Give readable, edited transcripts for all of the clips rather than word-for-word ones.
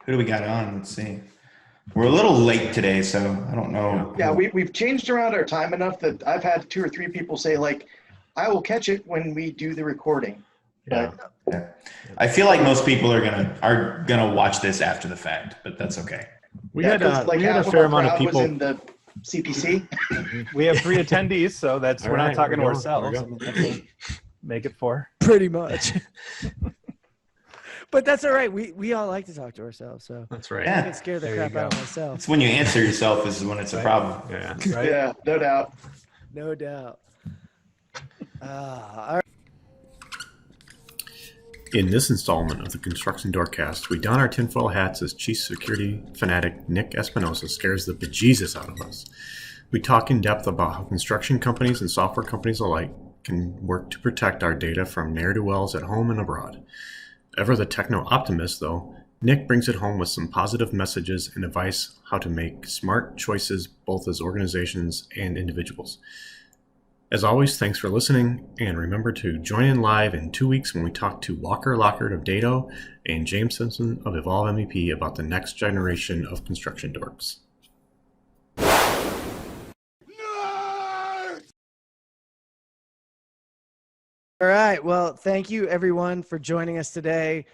Who do we got on? Let's see. We're a little late today, so I don't know. Yeah, we've changed around our time enough that I've had 2 or 3 people say, like, I will catch it when we do the recording. Yeah. But I feel like most people are gonna watch this after the fact, but that's okay. We had a fair amount of people. Was in the CPC. We have 3 attendees, so that's All we're right, not talking to there we ourselves. go. I mean, that's what make it for. Pretty much. But that's all right. We all like to talk to ourselves, so That's right. I Yeah. can scare the There crap you out of go. myself. It's when you answer yourself is when it's a problem. Yeah. Right? Yeah, no doubt. No doubt. All right. In this installment of the Construction Doorcast, we don our tinfoil hats as Chief Security Fanatic Nick Espinosa scares the bejeezus out of us. We talk in depth about how construction companies and software companies alike can work to protect our data from ne'er-do-wells at home and abroad. Ever the techno-optimist, though, Nick brings it home with some positive messages and advice how to make smart choices both as organizations and individuals. As always, thanks for listening, and remember to join in live in 2 weeks when we talk to Walker Lockard of Dado and James Simpson of Evolve MEP about the next generation of construction dorks. All right. Well, thank you everyone for joining us today.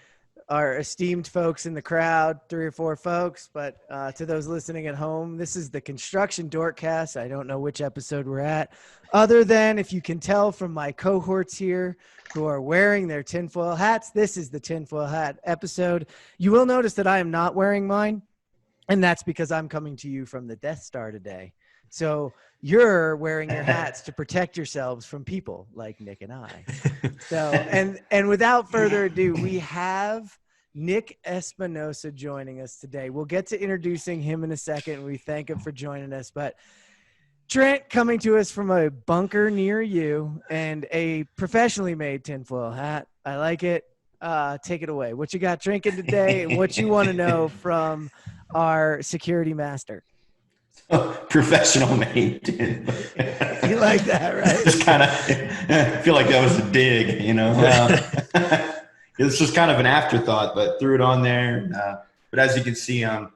Our esteemed folks in the crowd, 3 or 4 folks, but to those listening at home, this is the Construction Dorkcast. I don't know which episode we're at, other than if you can tell from my cohorts here who are wearing their tinfoil hats, this is the tinfoil hat episode. You will notice that I am not wearing mine, and that's because I'm coming to you from the Death Star today. So you're wearing your hats to protect yourselves from people like Nick and I. So, and without further ado, we have Nick Espinosa joining us today. We'll get to introducing him in a second. We thank him for joining us. But Trent coming to us from a bunker near you and a professionally made tinfoil hat. I like it. Take it away. What you got drinking today and what you want to know from our security master. Professional made. You like that, right? Just kind of I feel like that was a dig, you know. It's just kind of an afterthought, but threw it on there. But as you can see, I'm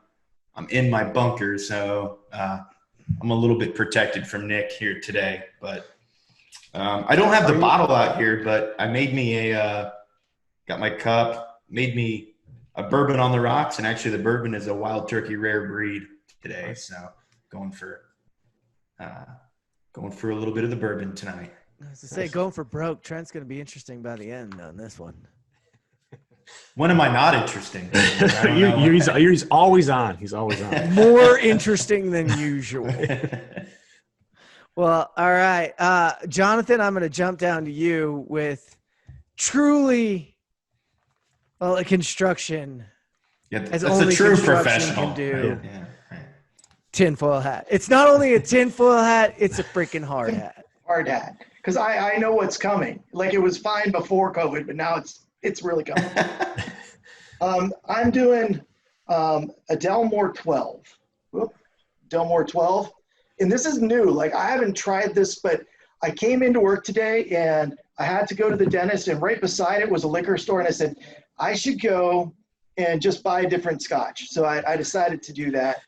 in my bunker, so I'm a little bit protected from Nick here today. But I don't have the bottle out here, but I made me got my cup, made me a bourbon on the rocks, and actually the bourbon is a Wild Turkey rare breed today, so going for a little bit of the bourbon tonight. I was to say, going for broke. Trent's going to be interesting by the end on this one. When am I not interesting? I don't know. He's always on. He's always on. More interesting than usual. Well, all right. Jonathan, I'm going to jump down to you with truly, a construction. Yeah, as that's only a true construction professional. can do. Yeah, right. Tinfoil hat. It's not only a tinfoil hat, it's a freaking hard hat. Hard hat. Because I know what's coming. Like, it was fine before COVID, but now it's really coming. I'm doing a Delmore 12. Delmore 12. And this is new. Like, I haven't tried this, but I came into work today and I had to go to the dentist, and right beside it was a liquor store, and I said, I should go and just buy a different scotch. So I decided to do that.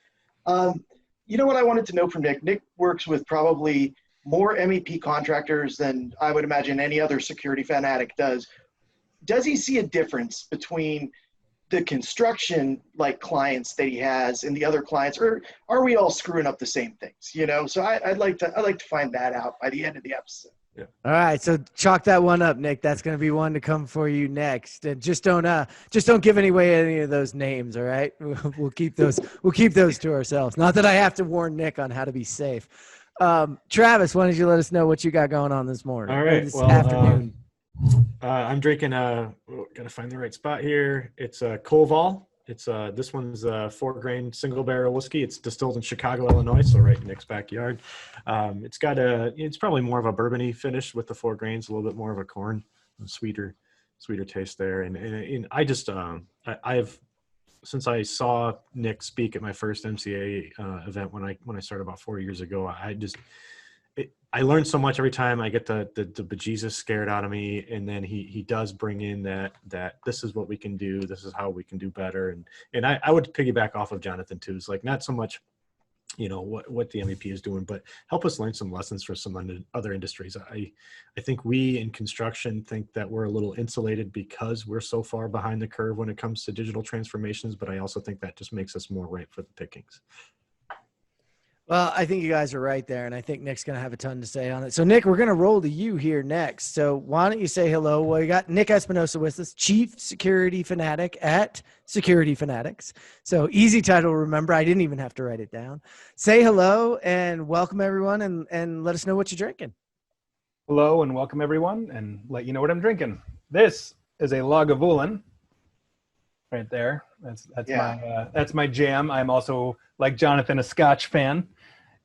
You know what I wanted to know from Nick? Nick works with probably more MEP contractors than I would imagine any other security fanatic does. Does he see a difference between the construction like clients that he has and the other clients, or are we all screwing up the same things? You know, so I'd like to find that out by the end of the episode. Yeah. All right, so chalk that one up, Nick. That's going to be one to come for you next. And just don't give away any of those names. All right, we'll keep those to ourselves. Not that I have to warn Nick on how to be safe. Travis, why don't you let us know what you got going on this morning? All right, this afternoon. I'm drinking gotta find the right spot here. It's a Koval. It's this one's 4-grain single barrel whiskey. It's distilled in Chicago, Illinois, so right in Nick's backyard. It's probably more of a bourbony finish with the 4 grains, a little bit more of a corn, sweeter taste there. And I just I've since I saw Nick speak at my first MCA event when I started about 4 years ago, I learn so much every time I get the bejeezus scared out of me, and then he does bring in that this is what we can do, this is how we can do better, and I would piggyback off of Jonathan too. It's like not so much, what the MVP is doing, but help us learn some lessons for some other industries. I think we in construction think that we're a little insulated because we're so far behind the curve when it comes to digital transformations, but I also think that just makes us more ripe for the pickings. Well, I think you guys are right there, and I think Nick's going to have a ton to say on it. So, Nick, we're going to roll to you here next. So, why don't you say hello? Well, you got Nick Espinosa with us, Chief Security Fanatic at Security Fanatics. So, easy title to remember. I didn't even have to write it down. Say hello and welcome everyone, and let us know what you're drinking. Hello and welcome everyone, and let you know what I'm drinking. This is a Lagavulin right there. That's my jam. I'm also, like Jonathan, a Scotch fan.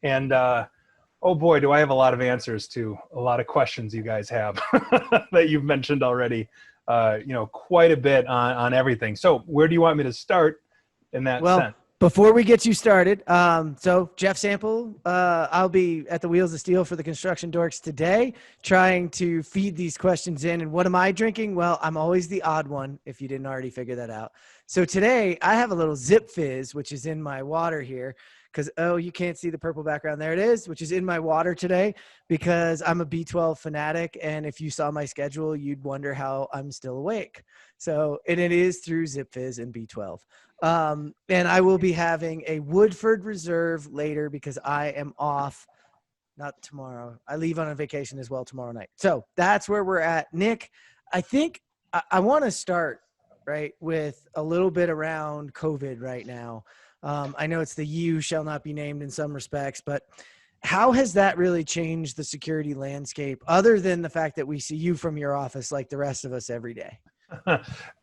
And oh boy, do I have a lot of answers to a lot of questions you guys have that you've mentioned already. Quite a bit on everything. So where do you want me to start in that sense? Before we get you started, so Jeff Sample, I'll be at the Wheels of Steel for the Construction Dorks today, trying to feed these questions in. And what am I drinking? Well, I'm always the odd one, if you didn't already figure that out. So today I have a little Zip Fizz, which is in my water here. Because, you can't see the purple background. There it is, which is in my water today because I'm a B12 fanatic. And if you saw my schedule, you'd wonder how I'm still awake. So, and it is through Zip Fizz and B12. And I will be having a Woodford Reserve later because I am off. Not tomorrow. I leave on a vacation as well tomorrow night. So that's where we're at. Nick, I think I want to start, right, with a little bit around COVID right now. I know it's the "you shall not be named" in some respects, but how has that really changed the security landscape other than the fact that we see you from your office like the rest of us every day?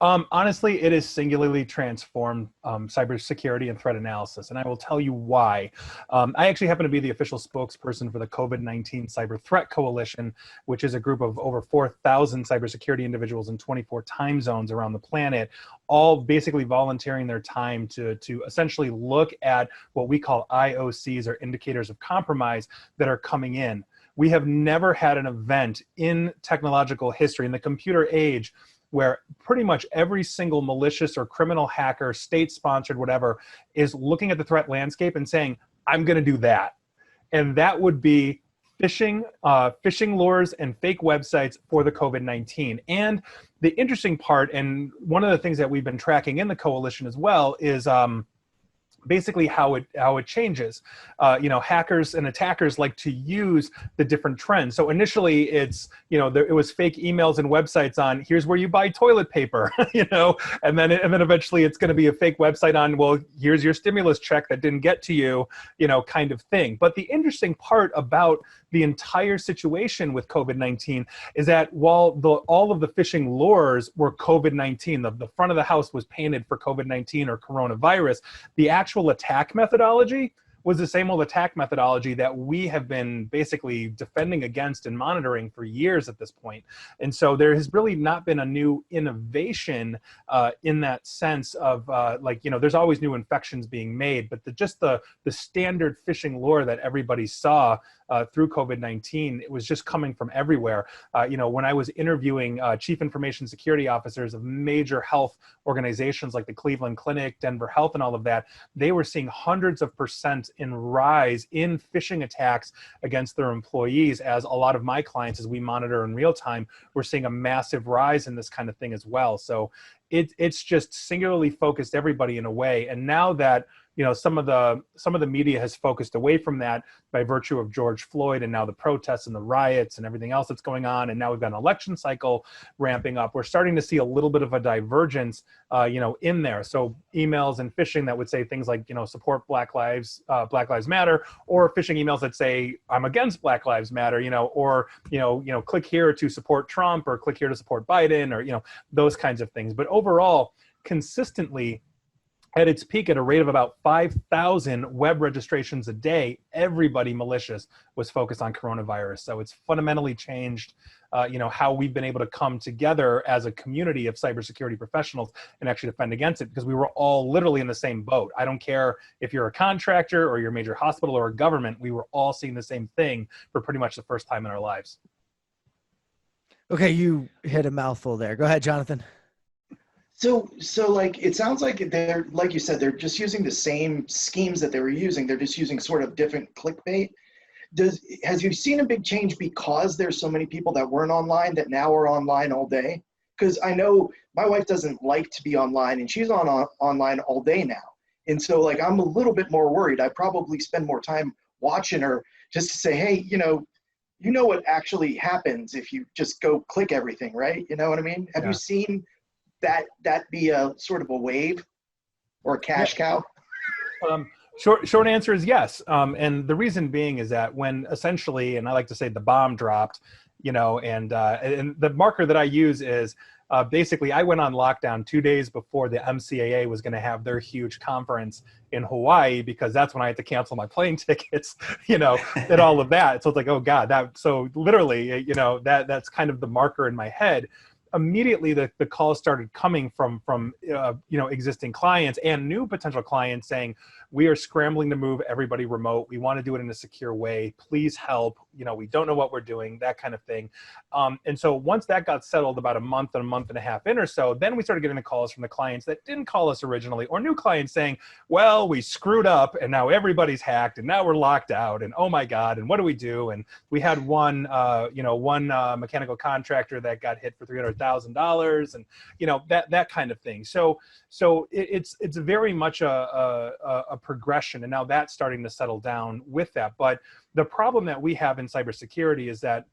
Honestly, it has singularly transformed cybersecurity and threat analysis, and I will tell you why. I actually happen to be the official spokesperson for the COVID-19 Cyber Threat Coalition, which is a group of over 4,000 cybersecurity individuals in 24 time zones around the planet, all basically volunteering their time to essentially look at what we call IOCs, or indicators of compromise, that are coming in. We have never had an event in technological history, in the computer age, where pretty much every single malicious or criminal hacker, state-sponsored, whatever, is looking at the threat landscape and saying, I'm going to do that. And that would be phishing lures and fake websites for the COVID-19. And the interesting part, and one of the things that we've been tracking in the coalition as well, is basically how it changes. Hackers and attackers like to use the different trends. So initially it was fake emails and websites on, here's where you buy toilet paper, and then eventually it's going to be a fake website on, well, here's your stimulus check that didn't get to you, kind of thing. But the interesting part about the entire situation with COVID-19 is that while all of the phishing lures were COVID-19, the front of the house was painted for COVID-19 or coronavirus, the actual attack methodology was the same old attack methodology that we have been basically defending against and monitoring for years at this point. And so there has really not been a new innovation in that sense of there's always new infections being made, but the standard phishing lure that everybody saw through COVID-19, it was just coming from everywhere. When I was interviewing chief information security officers of major health organizations like the Cleveland Clinic, Denver Health, and all of that, they were seeing hundreds of % in rise in phishing attacks against their employees, as a lot of my clients, as we monitor in real time, we're seeing a massive rise in this kind of thing as well. So it's just singularly focused everybody in a way. And now that some of the media has focused away from that by virtue of George Floyd and now the protests and the riots and everything else that's going on, and now we've got an election cycle ramping up, we're starting to see a little bit of a divergence in there. So emails and phishing that would say things like support Black Lives Matter, or phishing emails that say I'm against Black Lives Matter, or click here to support Trump, or click here to support Biden, or those kinds of things. But overall, consistently, at its peak, at a rate of about 5,000 web registrations a day, everybody malicious was focused on coronavirus. So it's fundamentally changed how we've been able to come together as a community of cybersecurity professionals and actually defend against it, because we were all literally in the same boat. I don't care if you're a contractor or you're a major hospital or a government, we were all seeing the same thing for pretty much the first time in our lives. Okay, you hit a mouthful there. Go ahead, Jonathan. So like, it sounds like they're, like you said, they're just using the same schemes that they were using. They're just using sort of different clickbait. Has you seen a big change because there's so many people that weren't online that now are online all day? Because I know my wife doesn't like to be online, and she's online all day now. And so like, I'm a little bit more worried. I probably spend more time watching her just to say, hey, you know what actually happens if you just go click everything, right? You know what I mean? Have you seen that be a sort of a wave or a cash cow? Short answer is yes. And the reason being is that when essentially, and I like to say the bomb dropped, and the marker that I use is basically I went on lockdown 2 days before the MCAA was going to have their huge conference in Hawaii, because that's when I had to cancel my plane tickets, and all of that. So it's like, oh God, so literally, that's kind of the marker in my head. Immediately the calls started coming from existing clients and new potential clients saying, we are scrambling to move everybody remote. We want to do it in a secure way. Please help. We don't know what we're doing, that kind of thing. And so once that got settled about a month and a half in or so, then we started getting the calls from the clients that didn't call us originally, or new clients saying, well, we screwed up and now everybody's hacked and now we're locked out and oh my God, and what do we do? And we had one mechanical contractor that got hit for $300,000 and that kind of thing. So it's very much a progression, and now that's starting to settle down with that. But the problem that we have in cybersecurity is that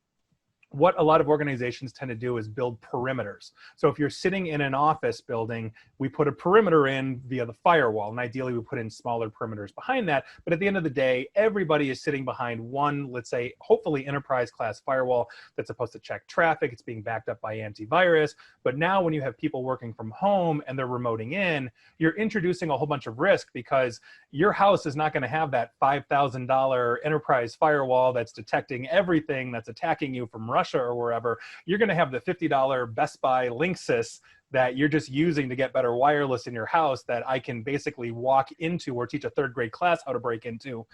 what a lot of organizations tend to do is build perimeters. So if you're sitting in an office building, we put a perimeter in via the firewall, and ideally we put in smaller perimeters behind that. But at the end of the day, everybody is sitting behind one, let's say, hopefully enterprise class firewall that's supposed to check traffic. It's being backed up by antivirus. But now when you have people working from home and they're remoting in, you're introducing a whole bunch of risk, because your house is not going to have that $5,000 enterprise firewall that's detecting everything that's attacking you from Russia or wherever. You're going to have the $50 Best Buy Linksys that you're just using to get better wireless in your house that I can basically walk into or teach a third grade class how to break into,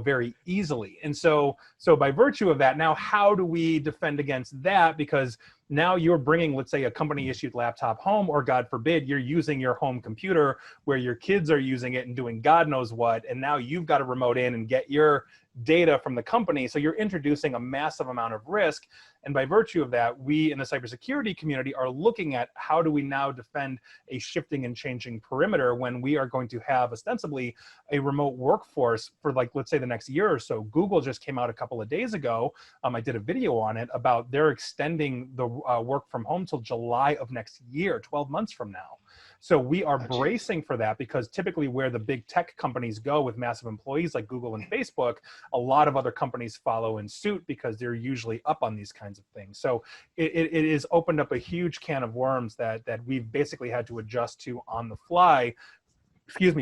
very easily. And so by virtue of that, now how do we defend against that? Because now you're bringing, let's say, a company issued laptop home, or God forbid, you're using your home computer where your kids are using it and doing God knows what. And now you've got to remote in and get your data from the company. So you're introducing a massive amount of risk. And by virtue of that, we in the cybersecurity community are looking at how do we now defend a shifting and changing perimeter when we are going to have ostensibly a remote workforce for, like, let's say the next year or so. Google just came out a couple of days ago. I did a video on it about they're extending the work from home till July of next year, 12 months from now. So we are bracing for that, because typically where the big tech companies go with massive employees like Google and Facebook, a lot of other companies follow in suit because they're usually up on these kinds of things. So it has opened up a huge can of worms that we've basically had to adjust to on the fly,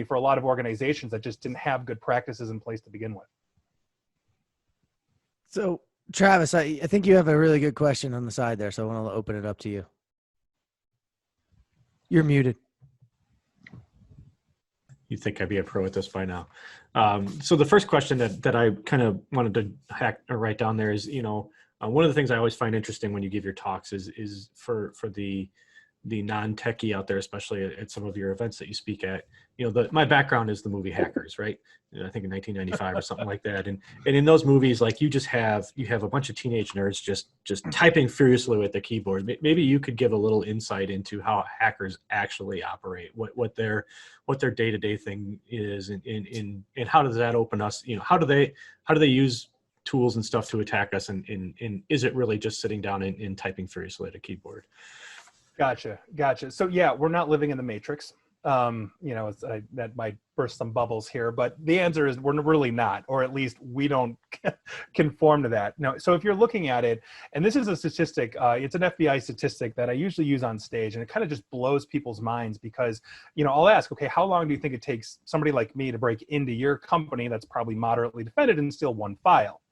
for a lot of organizations that just didn't have good practices in place to begin with. So Travis, I think you have a really good question on the side there, so I want to open it up to you. You're muted. You'd think I'd be a pro at this by now. So the first question that I kind of wanted to write down there is, one of the things I always find interesting when you give your talks is for the non-techie out there, especially at some of your events that you speak at. My background is the movie Hackers, right? I think in 1995 or something like that. And in those movies, like, you have a bunch of teenage nerds just typing furiously with the keyboard. Maybe you could give a little insight into how hackers actually operate, what their day-to-day thing is, and how does that open us? How do they use tools and stuff to attack us? And is it really just sitting down and typing furiously at a keyboard? Gotcha. So yeah, we're not living in the Matrix. That might burst some bubbles here, but the answer is we're really not, or at least we don't conform to that. No. So if you're looking at it, and this is a statistic, it's an FBI statistic that I usually use on stage, and it kind of just blows people's minds, because, I'll ask, okay, how long do you think it takes somebody like me to break into your company that's probably moderately defended and steal one file?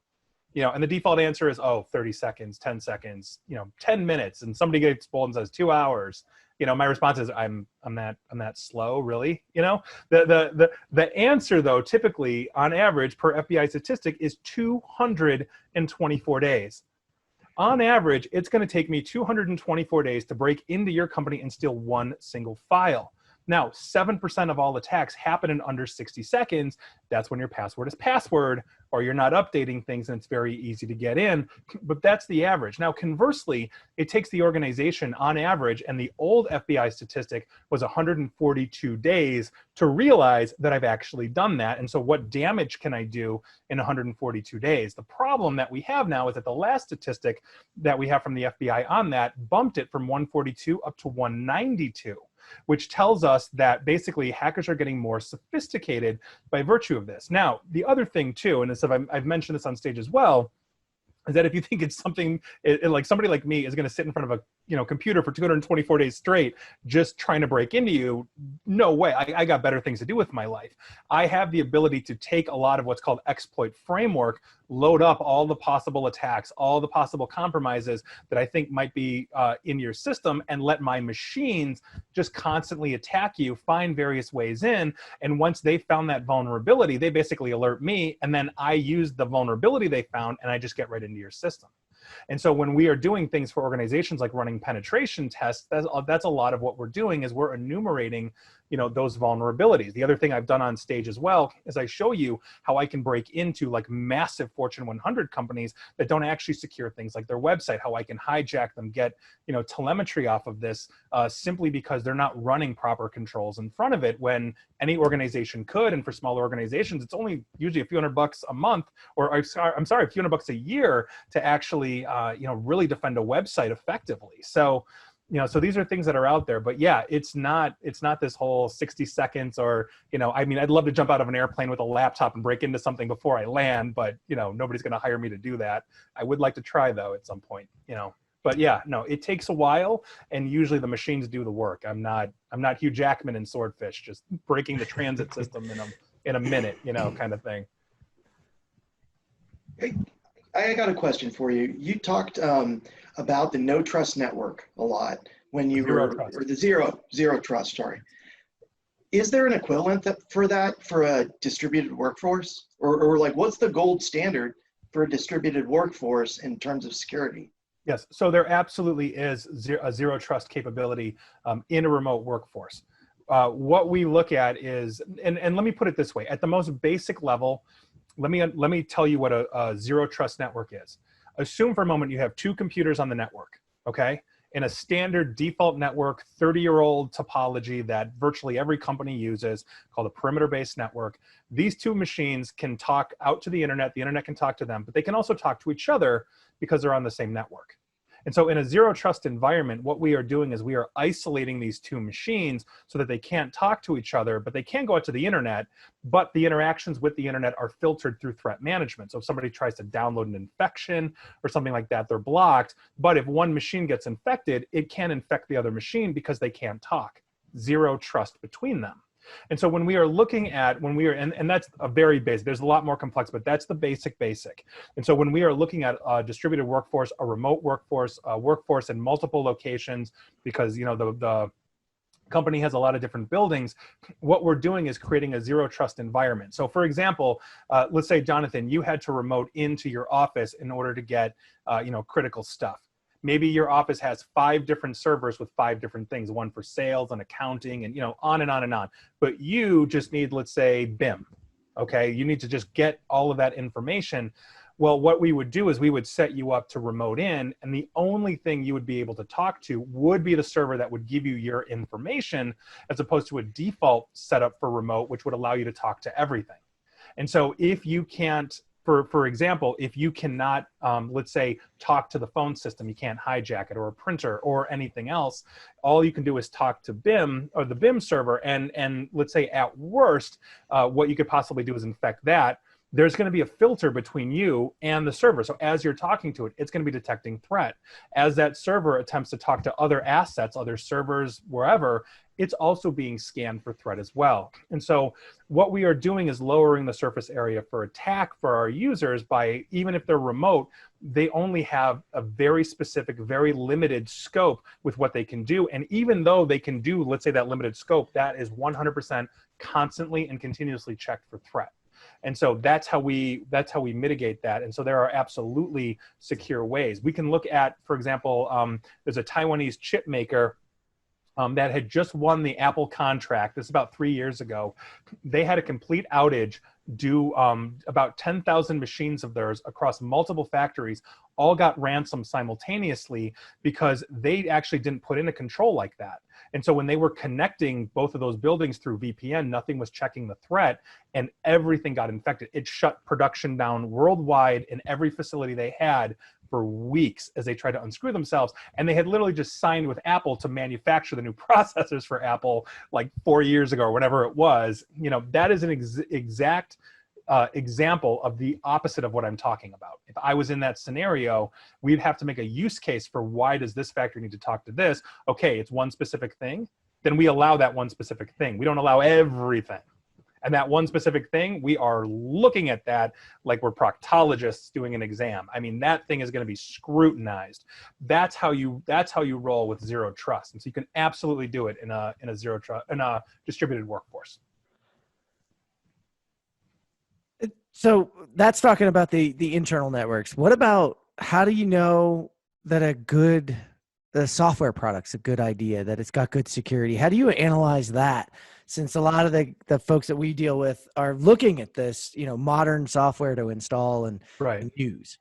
And the default answer is, 30 seconds, 10 seconds, 10 minutes. And somebody gets bold and says 2 hours. My response is, I'm that slow, really. The answer, though, typically on average per FBI statistic is 224 days. On average, it's going to take me 224 days to break into your company and steal one single file. Now, 7% of all attacks happen in under 60 seconds. That's when your password is password, or you're not updating things and it's very easy to get in. But that's the average. Now, conversely, it takes the organization on average, and the old FBI statistic was 142 days to realize that I've actually done that. And so what damage can I do in 142 days? The problem that we have now is that the last statistic that we have from the FBI on that bumped it from 142 up to 192. Which tells us that basically hackers are getting more sophisticated by virtue of this. Now, the other thing too, and I've mentioned this on stage as well, is that if you think it's something like somebody like me is going to sit in front of a computer for 224 days straight just trying to break into you, no way. I got better things to do with my life. I have the ability to take a lot of what's called exploit framework, load up all the possible attacks, all the possible compromises that I think might be in your system, and let my machines just constantly attack you, find various ways in. And once they found that vulnerability, they basically alert me, and then I use the vulnerability they found and I just get right into your system. And so when we are doing things for organizations like running penetration tests, that's a lot of what we're doing, is we're enumerating those vulnerabilities. The other thing I've done on stage as well is I show you how I can break into like massive Fortune 100 companies that don't actually secure things like their website, how I can hijack them, get telemetry off of this simply because they're not running proper controls in front of it, when any organization could. And for smaller organizations, it's only usually a few $100 a month, or I'm sorry, a few $100 a year to actually really defend a website effectively. So so these are things that are out there, but yeah, it's not this whole 60 seconds or, I'd love to jump out of an airplane with a laptop and break into something before I land, but nobody's going to hire me to do that. I would like to try though at some point, but yeah, no, it takes a while, and usually the machines do the work. I'm not Hugh Jackman in Swordfish, just breaking the transit system in a minute, kind of thing. Hey, I got a question for you. You talked about the no trust network a lot when you or the zero trust. Sorry, is there an equivalent for a distributed workforce, or like what's the gold standard for a distributed workforce in terms of security? Yes, so there absolutely is a zero trust capability in a remote workforce. What we look at is, and let me put it this way, at the most basic level, let me tell you what a zero trust network is. Assume for a moment you have two computers on the network, okay? In a standard default network, 30-year-old topology that virtually every company uses, called a perimeter-based network. These two machines can talk out to the internet can talk to them, but they can also talk to each other because they're on the same network. And so in a zero trust environment, what we are doing is we are isolating these two machines so that they can't talk to each other, but they can go out to the internet, but the interactions with the internet are filtered through threat management. So if somebody tries to download an infection or something like that, they're blocked. But if one machine gets infected, it can infect the other machine because they can't talk. Zero trust between them. And so when we are looking at, and that's a very basic, there's a lot more complex, but that's the basic. And so when we are looking at a distributed workforce, a remote workforce, a workforce in multiple locations, because the company has a lot of different buildings, what we're doing is creating a zero trust environment. So for example, let's say, Jonathan, you had to remote into your office in order to get critical stuff. Maybe your office has 5 different servers with 5 different things, one for sales and accounting and on and on and on. But you just need, let's say, BIM, okay? You need to just get all of that information. Well, what we would do is we would set you up to remote in, and the only thing you would be able to talk to would be the server that would give you your information, as opposed to a default setup for remote, which would allow you to talk to everything. And so if you can't, for example, if you cannot, let's say, talk to the phone system, you can't hijack it, or a printer or anything else, all you can do is talk to BIM or the BIM server. And let's say at worst, what you could possibly do is infect that. there's going to be a filter between you and the server. So as you're talking to it, it's going to be detecting threat. As that server attempts to talk to other assets, other servers, wherever, it's also being scanned for threat as well. And so what we are doing is lowering the surface area for attack for our users by, even if they're remote, they only have a very specific, very limited scope with what they can do. And even though they can do, let's say, that limited scope, that is 100% constantly and continuously checked for threat. And so that's how we mitigate that. And so there are absolutely secure ways. We can look at, for example, there's a Taiwanese chip maker that had just won the Apple contract. This is about 3 years ago. They had a complete outage due about 10,000 machines of theirs across multiple factories all got ransomed simultaneously because they actually didn't put in a control like that. And so when they were connecting both of those buildings through VPN, nothing was checking the threat and everything got infected. It shut production down worldwide in every facility they had for weeks as they tried to unscrew themselves. And they had literally just signed with Apple to manufacture the new processors for Apple like 4 years ago or whatever it was. You know, that is an exact example of the opposite of what I'm talking about. If I was in that scenario, we'd have to make a use case for why does this factory need to talk to this? Okay, it's one specific thing. Then we allow that one specific thing. We don't allow everything. And that one specific thing, we are looking at that like we're proctologists doing an exam. I mean, that thing is going to be scrutinized. That's how you roll with zero trust. And so you can absolutely do it in a distributed workforce. So that's talking about the internal networks. What about, how do you know that the software product's a good idea, that it's got good security? How do you analyze that? Since a lot of the folks that we deal with are looking at this, you know, modern software to install and use.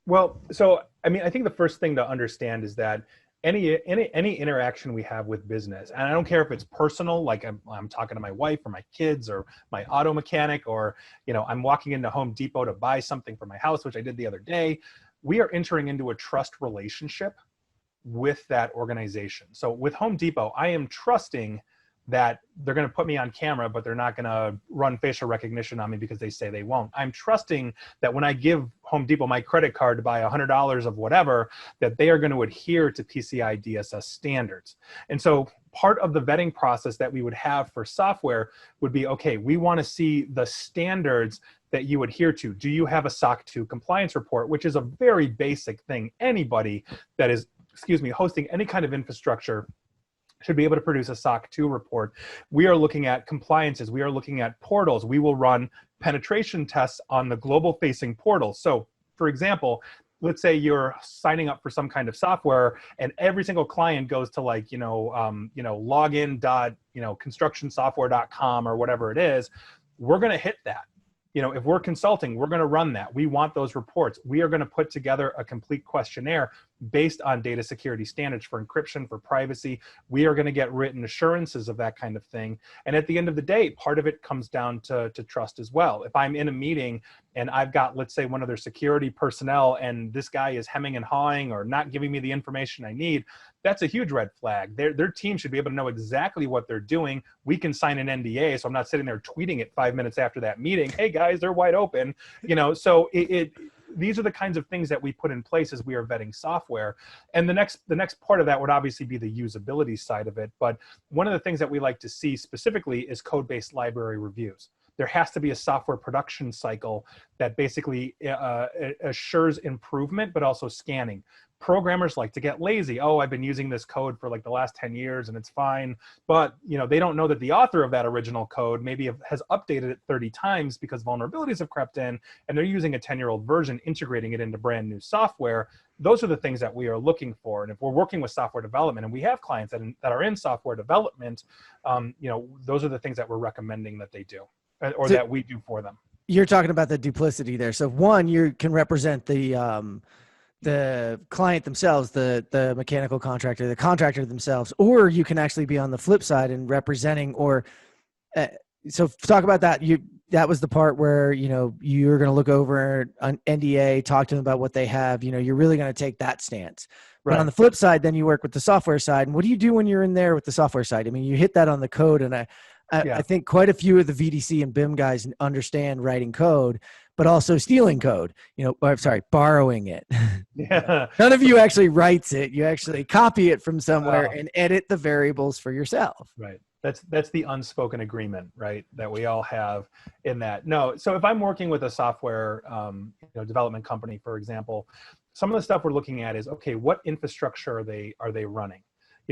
Well, so, I mean, I think the first thing to understand is that any interaction we have with business, and I don't care if it's personal, like I'm talking to my wife or my kids or my auto mechanic, or, you know, I'm walking into Home Depot to buy something for my house, which I did the other day, we are entering into a trust relationship with that organization. So with Home Depot, I am trusting that they're going to put me on camera, but they're not going to run facial recognition on me because they say they won't. I'm trusting that when I give Home Depot my credit card to buy $100 of whatever, that they are going to adhere to PCI DSS standards. And so part of the vetting process that we would have for software would be, okay, we want to see the standards that you adhere to. Do you have a SOC 2 compliance report, which is a very basic thing. Anybody that is, hosting any kind of infrastructure should be able to produce a SOC 2 report. We are looking at compliances. We are looking at portals. We will run penetration tests on the global facing portals. So for example, let's say you're signing up for some kind of software and every single client goes to like, login, constructionsoftware.com or whatever it is. We're going to hit that. You know, if we're consulting, we're going to run that. We want those reports. We are going to put together a complete questionnaire based on data security standards for encryption, for privacy. We are going to get written assurances of that kind of thing. And at the end of the day, part of it comes down to trust as well. If I'm in a meeting and I've got, let's say, one of their security personnel and this guy is hemming and hawing or not giving me the information I need, that's a huge red flag. Their team should be able to know exactly what they're doing. We can sign an NDA, so I'm not sitting there tweeting it 5 minutes after that meeting. Hey guys, they're wide open. You know, so these are the kinds of things that we put in place as we are vetting software. And the next part of that would obviously be the usability side of it. But one of the things that we like to see specifically is code-based library reviews. There has to be a software production cycle that basically assures improvement, but also scanning. Programmers like to get lazy. Oh, I've been using this code for like the last 10 years and it's fine. But they don't know that the author of that original code maybe has updated it 30 times because vulnerabilities have crept in and they're using a 10-year-old version, integrating it into brand new software. Those are the things that we are looking for. And if we're working with software development and we have clients that are in software development, those are the things that we're recommending that they do or that we do for them. You're talking about the duplicity there. So one, you can represent the client themselves, the mechanical contractor, the contractor themselves, or you can actually be on the flip side and representing, so talk about that. That was the part where, you're going to look over an NDA, talk to them about what they have, you're really going to take that stance. Right. But on the flip side, then you work with the software side. And what do you do when you're in there with the software side? I mean, you hit that on the code, and I think quite a few of the VDC and BIM guys understand writing code, but also stealing code, or I'm sorry, borrowing it. Yeah. None of you actually writes it. You actually copy it from somewhere and edit the variables for yourself. Right. That's the unspoken agreement, right? That we all have in that. No. So if I'm working with a software development company, for example, some of the stuff we're looking at is, okay, what infrastructure are they running?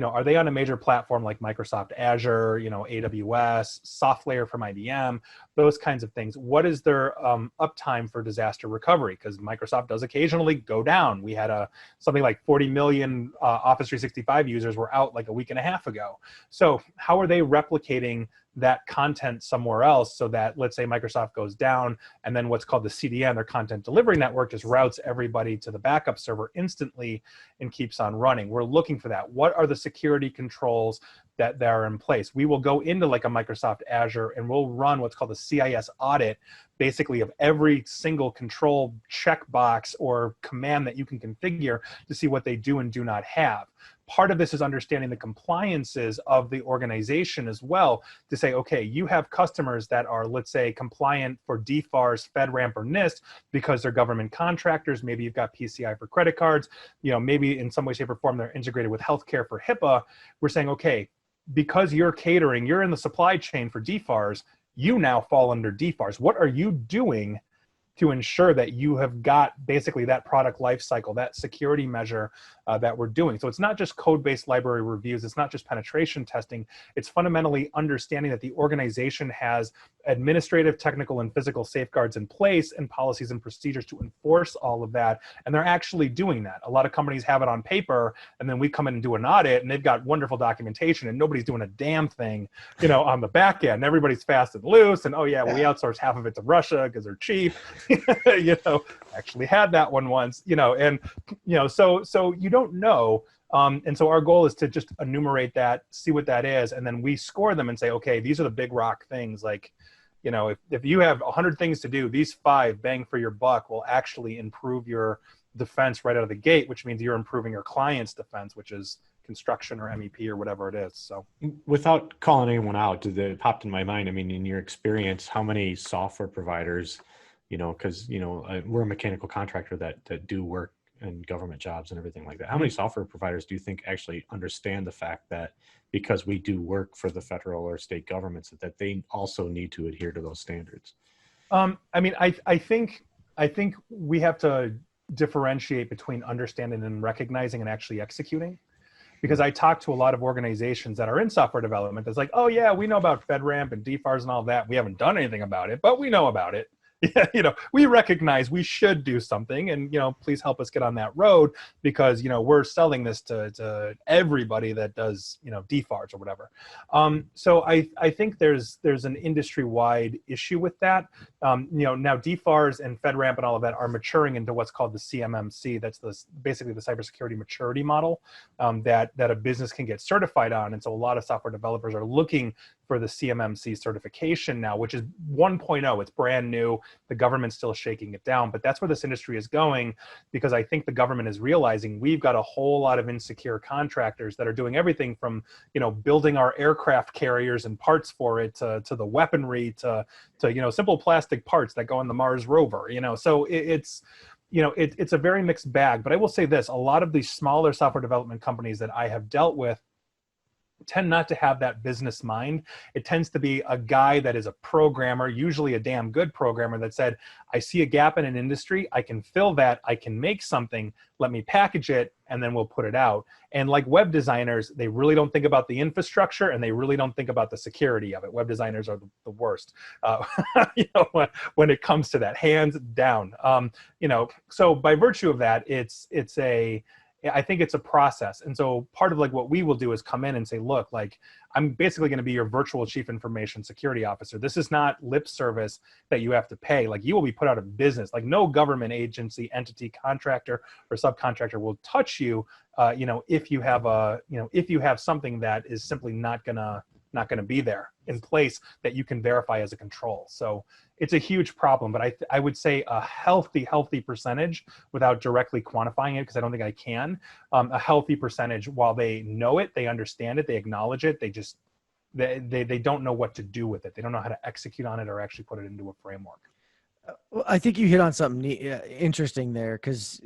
Are they on a major platform like Microsoft Azure, AWS, SoftLayer from IBM, those kinds of things? What is their uptime for disaster recovery? Because Microsoft does occasionally go down. We had something like 40 million Office 365 users were out like a week and a half ago. So how are they replicating that content somewhere else so that, let's say Microsoft goes down, and then what's called the CDN, their content delivery network, just routes everybody to the backup server instantly and keeps on running? We're looking for that. What are the security controls that are in place? We will go into like a Microsoft Azure and we'll run what's called a CIS audit, basically of every single control checkbox or command that you can configure to see what they do and do not have. Part of this is understanding the compliances of the organization as well, to say, okay, you have customers that are, let's say, compliant for DFARS, FedRAMP, or NIST because they're government contractors. Maybe you've got PCI for credit cards. Maybe in some way, shape, or form they're integrated with healthcare for HIPAA. We're saying, okay, because you're catering, you're in the supply chain for DFARS, you now fall under DFARS. What are you doing to ensure that you have got basically that product lifecycle, that security measure that we're doing? So it's not just code-based library reviews. It's not just penetration testing. It's fundamentally understanding that the organization has administrative, technical, and physical safeguards in place and policies and procedures to enforce all of that. And they're actually doing that. A lot of companies have it on paper, and then we come in and do an audit, and they've got wonderful documentation, and nobody's doing a damn thing, on the back end. Everybody's fast and loose, and we outsource half of it to Russia because they're cheap. Actually had that one once, so you don't know. And so our goal is to just enumerate that, see what that is, and then we score them and say, okay, these are the big rock things. Like, if you have 100 things to do, these 5 bang for your buck will actually improve your defense right out of the gate, which means you're improving your client's defense, which is construction or MEP or whatever it is. So without calling anyone out, it popped in my mind. I mean, in your experience, how many software providers, because, we're a mechanical contractor that do work in government jobs and everything like that. How many software providers do you think actually understand the fact that because we do work for the federal or state governments, that they also need to adhere to those standards? I think we have to differentiate between understanding and recognizing and actually executing. Because I talk to a lot of organizations that are in software development that's like, oh yeah, we know about FedRAMP and DFARS and all that. We haven't done anything about it, but we know about it. We recognize we should do something, and please help us get on that road, because we're selling this to everybody that does DFARS or whatever. So I think there's an industry-wide issue with that. Now DFARS and FedRAMP and all of that are maturing into what's called the CMMC. That's basically the cybersecurity maturity model that a business can get certified on, and so a lot of software developers are looking for the CMMC certification now, which is 1.0. It's brand new. The government's still shaking it down, but that's where this industry is going, because I think the government is realizing we've got a whole lot of insecure contractors that are doing everything from, building our aircraft carriers and parts for it to the weaponry to simple plastic parts that go on the Mars rover, so it's a very mixed bag. But I will say this, a lot of these smaller software development companies that I have dealt with tend not to have that business mind. It tends to be a guy that is a programmer, usually a damn good programmer, that said, I see a gap in an industry, I can fill that, I can make something, let me package it, and then we'll put it out. And like web designers, they really don't think about the infrastructure, and they really don't think about the security of it. Web designers are the worst, when it comes to that, hands down. So by virtue of that, I think it's a process. And so part of like what we will do is come in and say, look, like, I'm basically going to be your virtual chief information security officer. This is not lip service that you have to pay. Like, you will be put out of business. Like, no government agency, entity, contractor, or subcontractor will touch you, if you have something that is simply not gonna be there in place that you can verify as a control. So it's a huge problem, but I would say a healthy percentage, without directly quantifying it, because I don't think I can, a healthy percentage, while they know it, they understand it, they acknowledge it, they just they don't know what to do with it. They don't know how to execute on it or actually put it into a framework. Well, I think you hit on something interesting there, because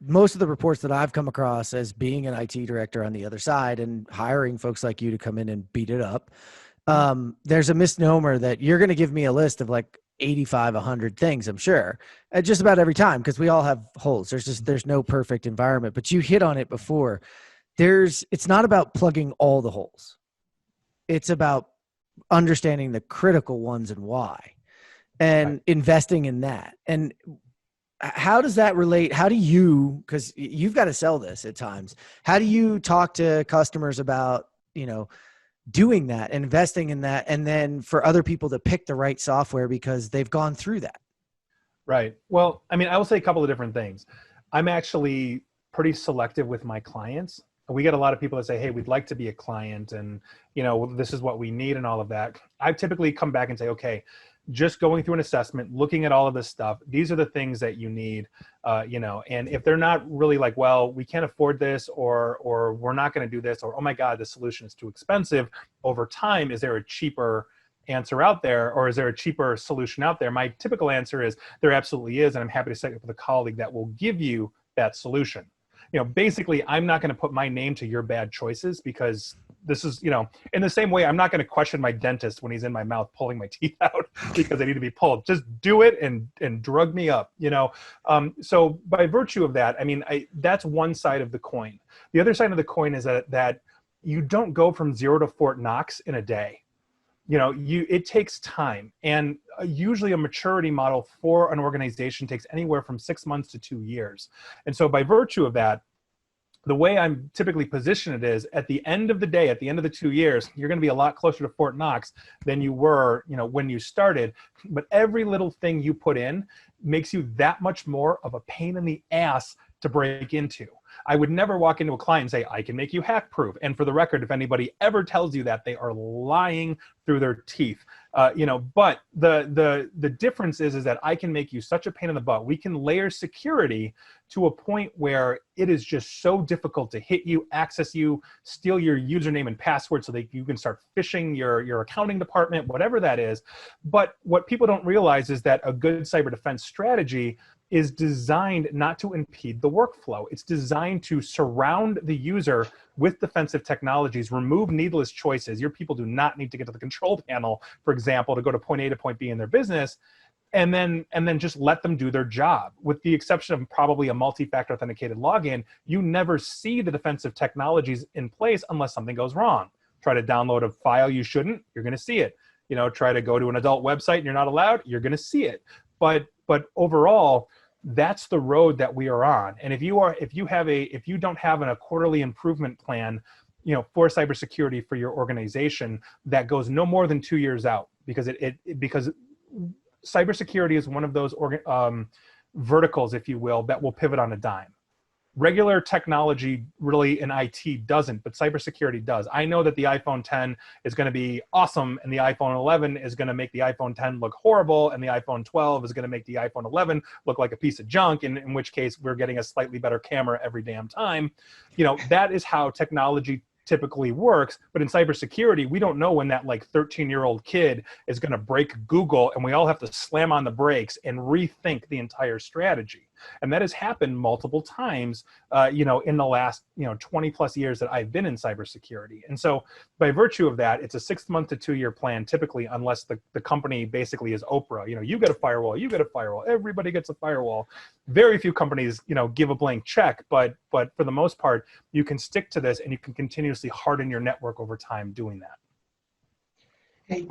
most of the reports that I've come across as being an IT director on the other side and hiring folks like you to come in and beat it up, there's a misnomer that you're going to give me a list of like 85, 100 things, I'm sure, just about every time, because we all have holes. There's no perfect environment, but you hit on it before. It's not about plugging all the holes. It's about understanding the critical ones and why, and investing in that. And how does that relate? How do you, because you've got to sell this at times, how do you talk to customers about, doing that, investing in that, and then for other people to pick the right software because they've gone through that? Right. Well, I mean, I will say a couple of different things. I'm actually pretty selective with my clients. We get a lot of people that say, hey, we'd like to be a client, and, this is what we need and all of that. I typically come back and say, okay, just going through an assessment, looking at all of this stuff, these are the things that you need, and if they're not really like, well, we can't afford this, or we're not going to do this, or, oh my God, the solution is too expensive over time, is there a cheaper answer out there, or is there a cheaper solution out there? My typical answer is there absolutely is. And I'm happy to set up with a colleague that will give you that solution. Basically, I'm not going to put my name to your bad choices, because this is, in the same way, I'm not going to question my dentist when he's in my mouth pulling my teeth out because they need to be pulled. Just do it and drug me up, So by virtue of that, I mean, that's one side of the coin. The other side of the coin is that you don't go from 0 to Fort Knox in a day. It takes time, and usually a maturity model for an organization takes anywhere from 6 months to 2 years. And so by virtue of that, the way I'm typically positioned it is, at the end of the day, at the end of the 2 years, you're going to be a lot closer to Fort Knox than you were, when you started. But every little thing you put in makes you that much more of a pain in the ass to break into. I would never walk into a client and say, I can make you hack proof. And for the record, if anybody ever tells you that, they are lying through their teeth. But the difference is that I can make you such a pain in the butt. We can layer security to a point where it is just so difficult to hit you, access you, steal your username and password so that you can start phishing your accounting department, whatever that is. But what people don't realize is that a good cyber defense strategy is designed not to impede the workflow. It's designed to surround the user with defensive technologies, remove needless choices. Your people do not need to get to the control panel, for example, to go to point A to point B in their business, and then just let them do their job. With the exception of probably a multi-factor authenticated login, you never see the defensive technologies in place unless something goes wrong. Try to download a file you shouldn't, you're gonna see it. Try to go to an adult website and you're not allowed, you're gonna see it. But overall, that's the road that we are on. And if you don't have a quarterly improvement plan, for cybersecurity for your organization that goes no more than 2 years out, because because cybersecurity is one of those verticals, if you will, that will pivot on a dime. Regular technology really in IT doesn't, but cybersecurity does. I know that the iPhone 10 is going to be awesome, and the iPhone 11 is going to make the iPhone 10 look horrible, and the iPhone 12 is going to make the iPhone 11 look like a piece of junk, in which case we're getting a slightly better camera every damn time. That is how technology typically works. But in cybersecurity, we don't know when that 13-year-old kid is going to break Google, and we all have to slam on the brakes and rethink the entire strategy. And that has happened multiple times, in the last, 20 plus years that I've been in cybersecurity. And so by virtue of that, it's a 6 month to 2 year plan, typically, unless the company basically is Oprah. You get a firewall, you get a firewall, everybody gets a firewall. Very few companies, give a blank check, but for the most part, you can stick to this and you can continuously harden your network over time doing that. Hey,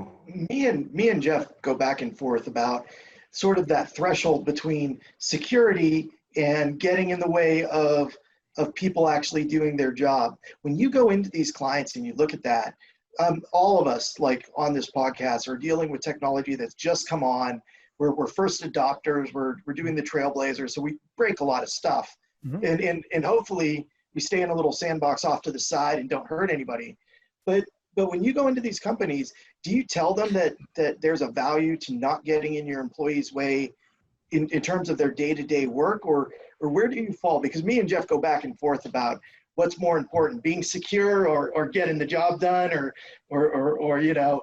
me and Jeff go back and forth about sort of that threshold between security and getting in the way of people actually doing their job. When you go into these clients and you look at that, all of us on this podcast are dealing with technology that's just come on. We're first adopters, we're doing the trailblazers, so we break a lot of stuff. Mm-hmm. And hopefully we stay in a little sandbox off to the side and don't hurt anybody. But when you go into these companies, do you tell them that there's a value to not getting in your employees' way in terms of their day-to-day work, or where do you fall? Because me and Jeff go back and forth about what's more important, being secure or getting the job done, or you know,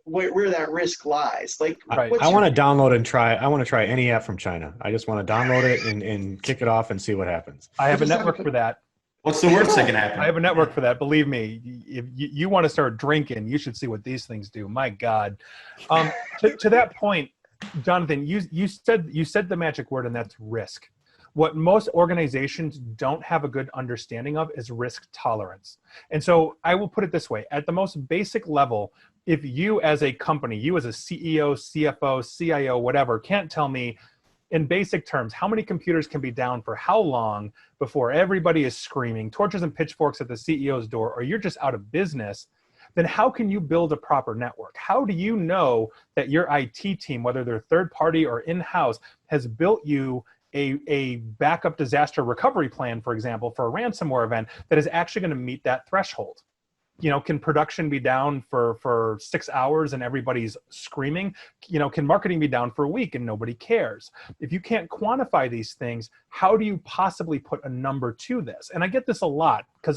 where that risk lies. Like, I what's want to download and try. I want to try any app from China. I just want to download it and kick it off and see what happens. I have a just have a network for that. What's the worst that can happen? I have a network for that. Believe me, if you want to start drinking, you should see what these things do. My God. To that point, Jonathan, you said the magic word, and that's risk. What most organizations don't have a good understanding of is risk tolerance. And so I will put it this way: at the most basic level, if you as a company, you as a CEO, CFO, CIO, whatever, can't tell me in basic terms how many computers can be down for how long before everybody is screaming torches and pitchforks at the CEO's door, or you're just out of business, then how can you build a proper network? How do you know that your IT team, whether they're third party or in-house, has built you a backup disaster recovery plan, for example, for a ransomware event that is actually going to meet that threshold? You know, can production be down for 6 hours and everybody's screaming? You know, can marketing be down for a week and nobody cares? If you can't quantify these things, how do you possibly put a number to this? And I get this a lot because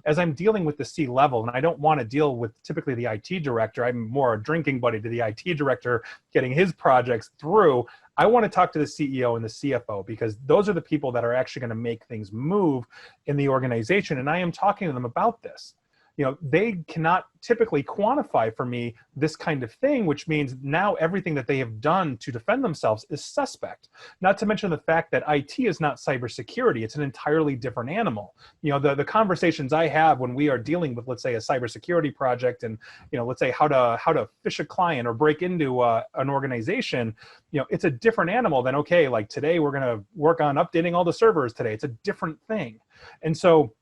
as I'm dealing with the C level, and I don't want to deal with typically the IT director, I'm more a drinking buddy to the IT director getting his projects through. I want to talk to the CEO and the CFO because those are the people that are actually going to make things move in the organization. And I am talking to them about this. You know, they cannot typically quantify for me this kind of thing, which means now everything that they have done to defend themselves is suspect. Not to mention the fact that IT is not cybersecurity. It's an entirely different animal. You know, the conversations I have when we are dealing with, let's say, a cybersecurity project and, you know, let's say how to phish a client or break into an organization, you know, it's a different animal than, okay, like today we're going to work on updating all the servers today. It's a different thing. And so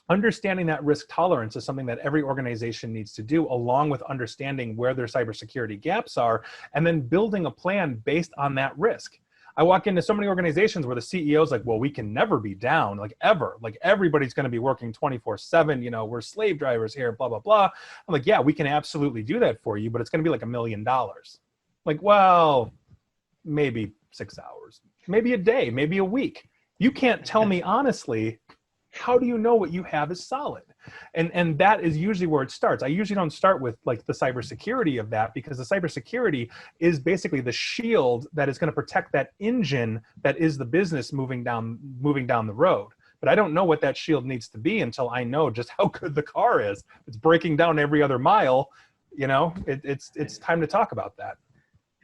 understanding that risk tolerance is something that every organization needs to do, along with understanding where their cybersecurity gaps are, and then building a plan based on that risk. I walk into so many organizations where the CEO is like, well, we can never be down, like ever. Like everybody's going to be working 24/7. You know, we're slave drivers here, blah, blah, blah. I'm like, yeah, we can absolutely do that for you, but it's going to be like $1 million. Like, well, maybe 6 hours, maybe a day, maybe a week. You can't tell me honestly, how do you know what you have is solid? And that is usually where it starts. I usually don't start with like the cybersecurity of that, because the cybersecurity is basically the shield that is going to protect that engine that is the business moving down the road. But I don't know what that shield needs to be until I know just how good the car is. It's breaking down every other mile. You know, it's time to talk about that.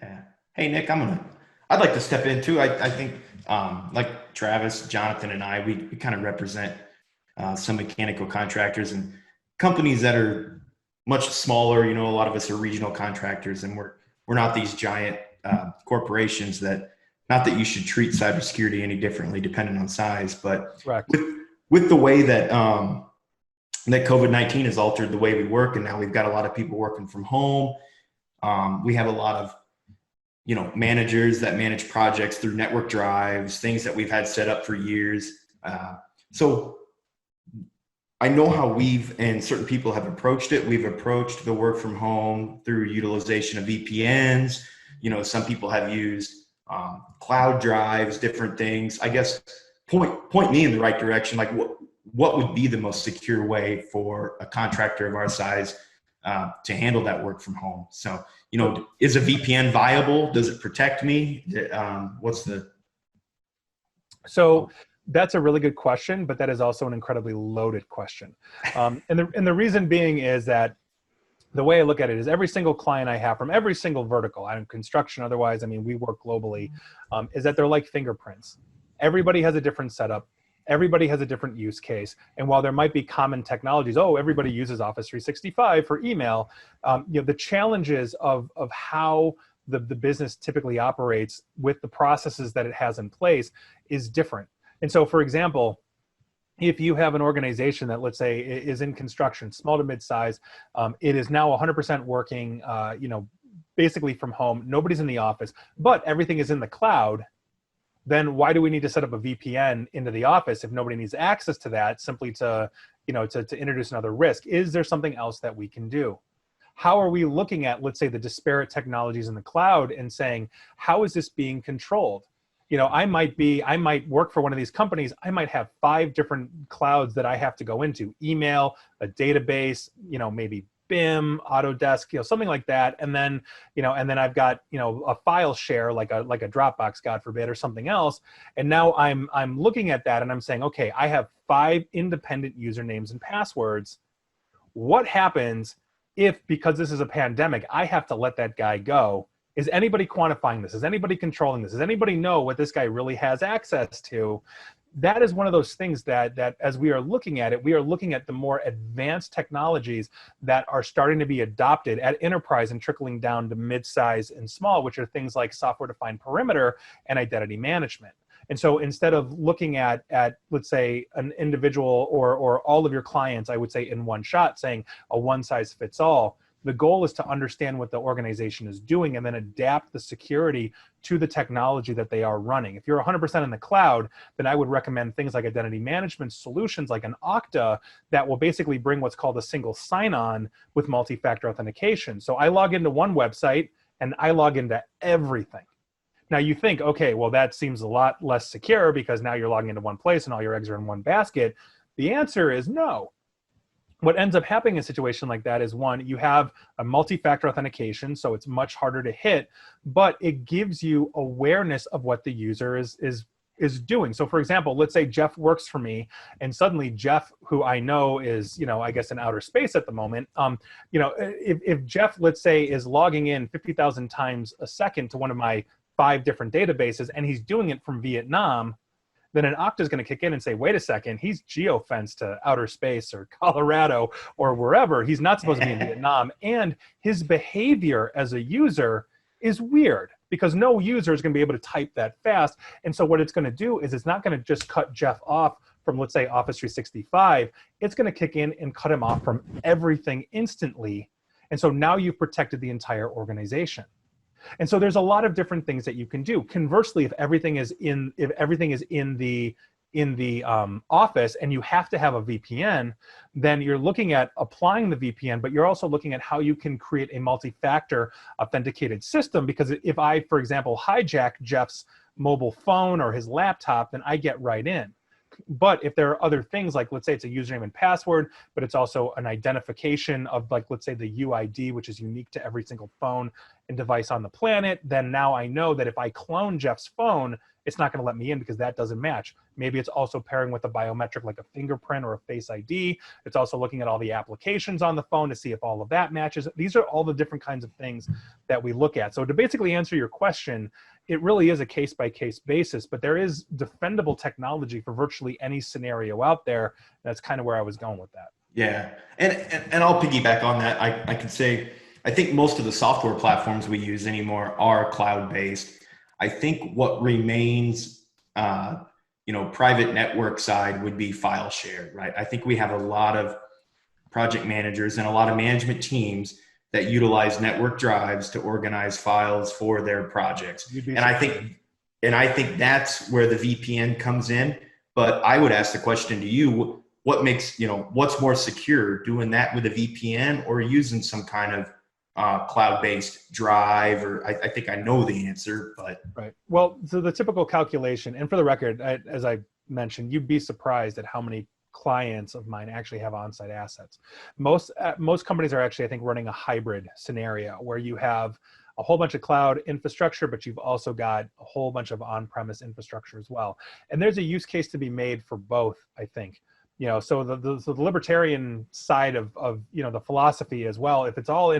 Yeah. Hey, Nick, I'd like to step in too. I think like Travis, Jonathan, and I, we kind of represent some mechanical contractors and companies that are much smaller. You know, a lot of us are regional contractors, and we're not these giant corporations that, not that you should treat cybersecurity any differently depending on size, but Correct. with the way that that COVID-19 has altered the way we work, and now we've got a lot of people working from home. We have a lot of, you know, managers that manage projects through network drives, things that we've had set up for years. So I know how and certain people have approached it. We've approached the work from home through utilization of VPNs. You know, some people have used cloud drives, different things. I guess point me in the right direction. Like what would be the most secure way for a contractor of our size to handle that work from home? So, you know, is a VPN viable? Does it protect me? So that's a really good question, but that is also an incredibly loaded question. And the reason being is that the way I look at it is every single client I have from every single vertical, I'm in construction, otherwise, I mean, we work globally, is that they're like fingerprints. Everybody has a different setup. Everybody has a different use case. And while there might be common technologies, everybody uses Office 365 for email, you know, the challenges of how the business typically operates with the processes that it has in place is different. And so, for example, if you have an organization that, let's say, is in construction, small to mid-size, it is now 100% working, you know, basically from home, nobody's in the office, but everything is in the cloud, then why do we need to set up a VPN into the office if nobody needs access to that, simply to, you know, to introduce another risk? Is there something else that we can do? How are we looking at, let's say, the disparate technologies in the cloud and saying, how is this being controlled? I might work for one of these companies. I might have 5 different clouds that I have to go into: email, a database, maybe BIM, Autodesk, something like that. And then, I've got, a file share like a Dropbox, God forbid, or something else. And now I'm looking at that and I'm saying, okay, I have 5 independent usernames and passwords. What happens if, because this is a pandemic, I have to let that guy go? Is anybody quantifying this? Is anybody controlling this? Does anybody know what this guy really has access to? That is one of those things that as we are looking at it, we are looking at the more advanced technologies that are starting to be adopted at enterprise and trickling down to mid-size and small, which are things like software-defined perimeter and identity management. And so instead of looking at let's say an individual or all of your clients, I would say in one shot, saying a one size fits all, the goal is to understand what the organization is doing and then adapt the security to the technology that they are running. If you're 100% in the cloud, then I would recommend things like identity management solutions like an Okta that will basically bring what's called a single sign-on with multi-factor authentication. So I log into one website and I log into everything. Now you think, okay, well, that seems a lot less secure because now you're logging into one place and all your eggs are in one basket. The answer is no. What ends up happening in a situation like that is, one, you have a multi-factor authentication, so it's much harder to hit, but it gives you awareness of what the user is doing. So for example, let's say Jeff works for me and suddenly Jeff, who I know is, I guess in outer space at the moment, if Jeff, let's say, is logging in 50,000 times a second to one of my 5 different databases and he's doing it from Vietnam, then an Okta is going to kick in and say, wait a second, he's geofenced to outer space or Colorado or wherever. He's not supposed to be in Vietnam. And his behavior as a user is weird because no user is going to be able to type that fast. And so what it's going to do is it's not going to just cut Jeff off from, let's say, Office 365. It's going to kick in and cut him off from everything instantly. And so now you've protected the entire organization. And so there's a lot of different things that you can do. Conversely, if everything is in the office and you have to have a VPN, then you're looking at applying the VPN, but you're also looking at how you can create a multi-factor authenticated system. Because if I, for example, hijack Jeff's mobile phone or his laptop, then I get right in. But if there are other things, like let's say it's a username and password, but it's also an identification of, like, let's say the UID, which is unique to every single phone and device on the planet, then now I know that if I clone Jeff's phone, it's not going to let me in because that doesn't match. Maybe it's also pairing with a biometric like a fingerprint or a face ID. It's also looking at all the applications on the phone to see if all of that matches. These are all the different kinds of things that we look at. So to basically answer your question, it really is a case-by-case basis, but there is defendable technology for virtually any scenario out there. That's kind of where I was going with that. Yeah, and I'll piggyback on that. I can say, I think most of the software platforms we use anymore are cloud-based. I think what remains, private network side would be file share, right? I think we have a lot of project managers and a lot of management teams that utilize network drives to organize files for their projects. And I think that's where the VPN comes in. But I would ask the question to you, what makes, what's more secure, doing that with a VPN or using some kind of cloud-based drive? Or I think I know the answer, but. Right. Well, so the typical calculation, and for the record, as I mentioned, you'd be surprised at how many clients of mine actually have on-site assets. Most companies are actually, I think, running a hybrid scenario where you have a whole bunch of cloud infrastructure, but you've also got a whole bunch of on-premise infrastructure as well. And there's a use case to be made for both, I think. So the libertarian side of the philosophy as well, if it's all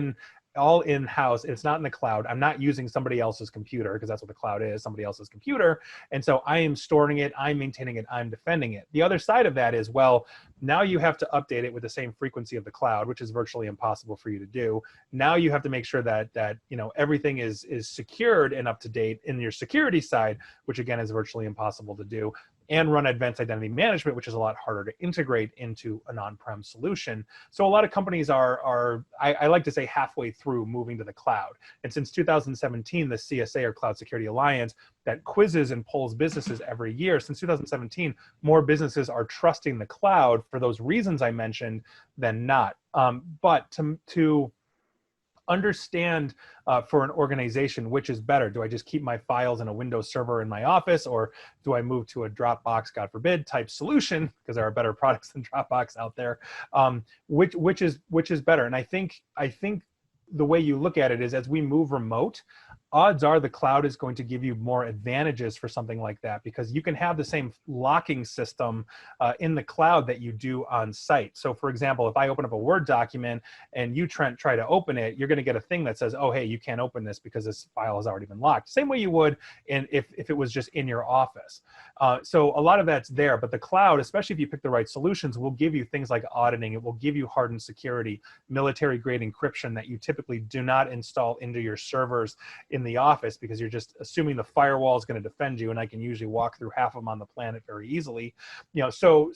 in-house, it's not in the cloud, I'm not using somebody else's computer, because that's what the cloud is, somebody else's computer. And so I am storing it, I'm maintaining it, I'm defending it. The other side of that is, well, now you have to update it with the same frequency of the cloud, which is virtually impossible for you to do. Now you have to make sure that everything is secured and up to date in your security side, which again is virtually impossible to do, and run advanced identity management, which is a lot harder to integrate into an on-prem solution. So a lot of companies are I like to say, halfway through moving to the cloud. And since 2017, the CSA, or Cloud Security Alliance, that quizzes and polls businesses every year, since 2017, more businesses are trusting the cloud for those reasons I mentioned than not. But to understand for an organization which is better. Do I just keep my files in a Windows server in my office, or do I move to a Dropbox, God forbid, type solution, because there are better products than Dropbox out there? Which is better? And I think the way you look at it is, as we move remote, odds are the cloud is going to give you more advantages for something like that, because you can have the same locking system in the cloud that you do on site. So for example, if I open up a Word document and you, Trent, try to open it, you're going to get a thing that says, oh, hey, you can't open this because this file has already been locked. Same way you would if it was just in your office. So a lot of that's there, but the cloud, especially if you pick the right solutions, will give you things like auditing. It will give you hardened security, military grade encryption that you typically do not install into your servers in the office, because you're just assuming the firewall is going to defend you, and I can usually walk through half of them on the planet very easily. So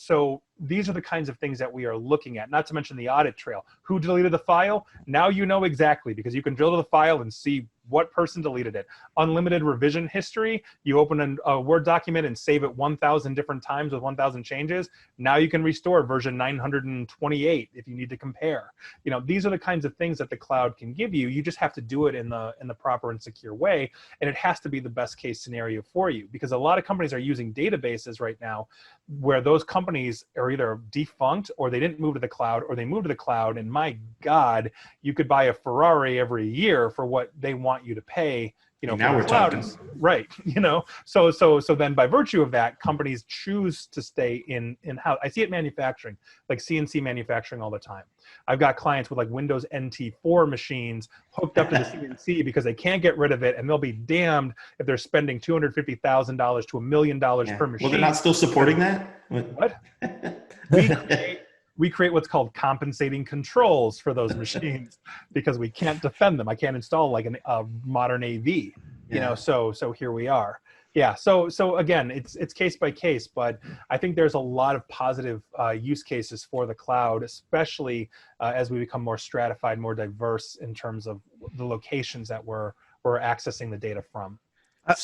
these are the kinds of things that we are looking at, not to mention the audit trail. Who deleted the file? Now you know exactly, because you can drill to the file and see what person deleted it. Unlimited revision history. You open a Word document and save it 1,000 different times with 1,000 changes. Now you can restore version 928 if you need to compare. These are the kinds of things that the cloud can give you. You just have to do it in the proper and secure way, and it has to be the best case scenario for you, because a lot of companies are using databases right now where those companies are either defunct, or they didn't move to the cloud, or they moved to the cloud, and my God, you could buy a Ferrari every year for what they want you to pay, now we're cloud. talking. Right. So then by virtue of that, companies choose to stay in house. I see it manufacturing, like CNC manufacturing all the time. I've got clients with like Windows NT4 machines hooked up to the CNC because they can't get rid of it, and they'll be damned if they're spending $250,000 to $1 million per machine. Well, they're not still supporting that? What? We create what's called compensating controls for those machines, because we can't defend them. I can't install like a modern AV, so here we are. Yeah. So again, it's case by case, but I think there's a lot of positive use cases for the cloud, especially as we become more stratified, more diverse in terms of the locations that we're accessing the data from.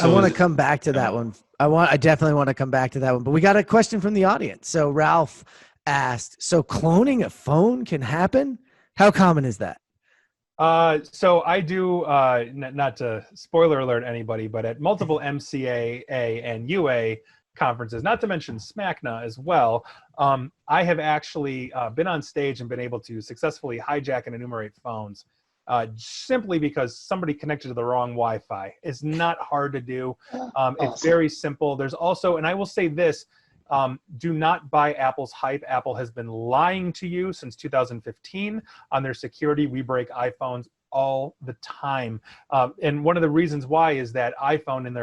I want to come back to that one. I definitely want to come back to that one, but we got a question from the audience. So Ralph asked, so cloning a phone can happen? How common is that? So I do, not to spoiler alert anybody, but at multiple MCAA and UA conferences, not to mention SMACNA as well, I have actually been on stage and been able to successfully hijack and enumerate phones. Simply because somebody connected to the wrong Wi-Fi. It's not hard to do. It's very simple. There's also, and I will say this, do not buy Apple's hype. Apple has been lying to you since 2015 on their security. We break iPhones all the time. And one of the reasons why is that Apple in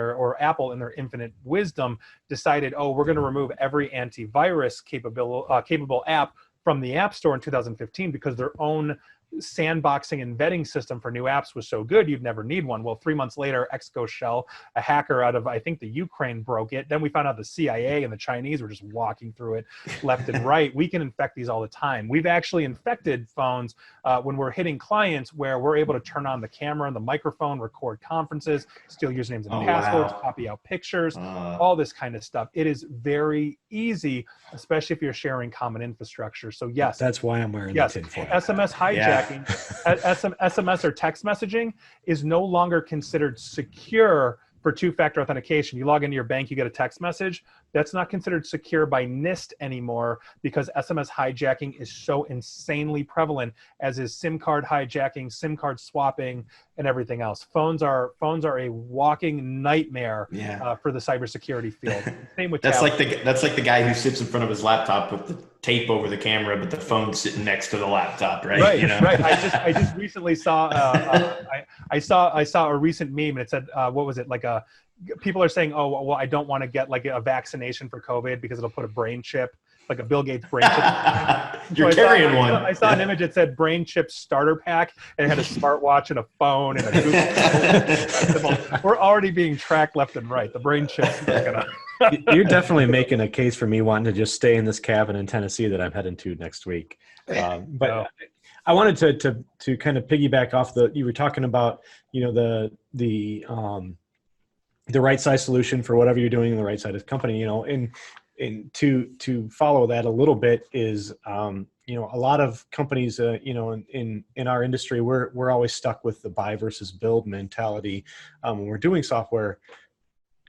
their infinite wisdom decided, we're going to remove every antivirus capable app from the App Store in 2015 because their own sandboxing and vetting system for new apps was so good you'd never need one. Well, 3 months later, Excoshell, a hacker out of, I think, the Ukraine, broke it. Then we found out the CIA and the Chinese were just walking through it left and right. We can infect these all the time. We've actually infected phones when we're hitting clients where we're able to turn on the camera and the microphone, record conferences, steal usernames and passwords, copy out pictures, all this kind of stuff. It is very easy, especially if you're sharing common infrastructure. So yes. That's why I'm wearing the tinfoil. SMS hijacking. SMS or text messaging is no longer considered secure for two-factor authentication. You log into your bank, you get a text message. That's not considered secure by NIST anymore because SMS hijacking is so insanely prevalent, as is SIM card hijacking, SIM card swapping, and everything else. Phones are a walking nightmare for the cybersecurity field. Same with that's like the guy who sits in front of his laptop with the tape over the camera, but the phone's sitting next to the laptop, right? Right, right. I just recently saw I saw a recent meme, and it said what was it, like people are saying, oh well, I don't want to get like a vaccination for COVID because it'll put a brain chip, like a Bill Gates brain chip. You're carrying one. I saw an image that said brain chip starter pack, and it had a smartwatch and a phone and a Google. We're already being tracked left and right. The brain chip's not gonna. You're definitely making a case for me wanting to just stay in this cabin in Tennessee that I'm heading to next week. But I wanted to kind of piggyback off you were talking about, the right size solution for whatever you're doing in the right side of the company, and and to follow that a little bit is, you know, a lot of companies, you know, in our industry, we're always stuck with the buy versus build mentality when we're doing software.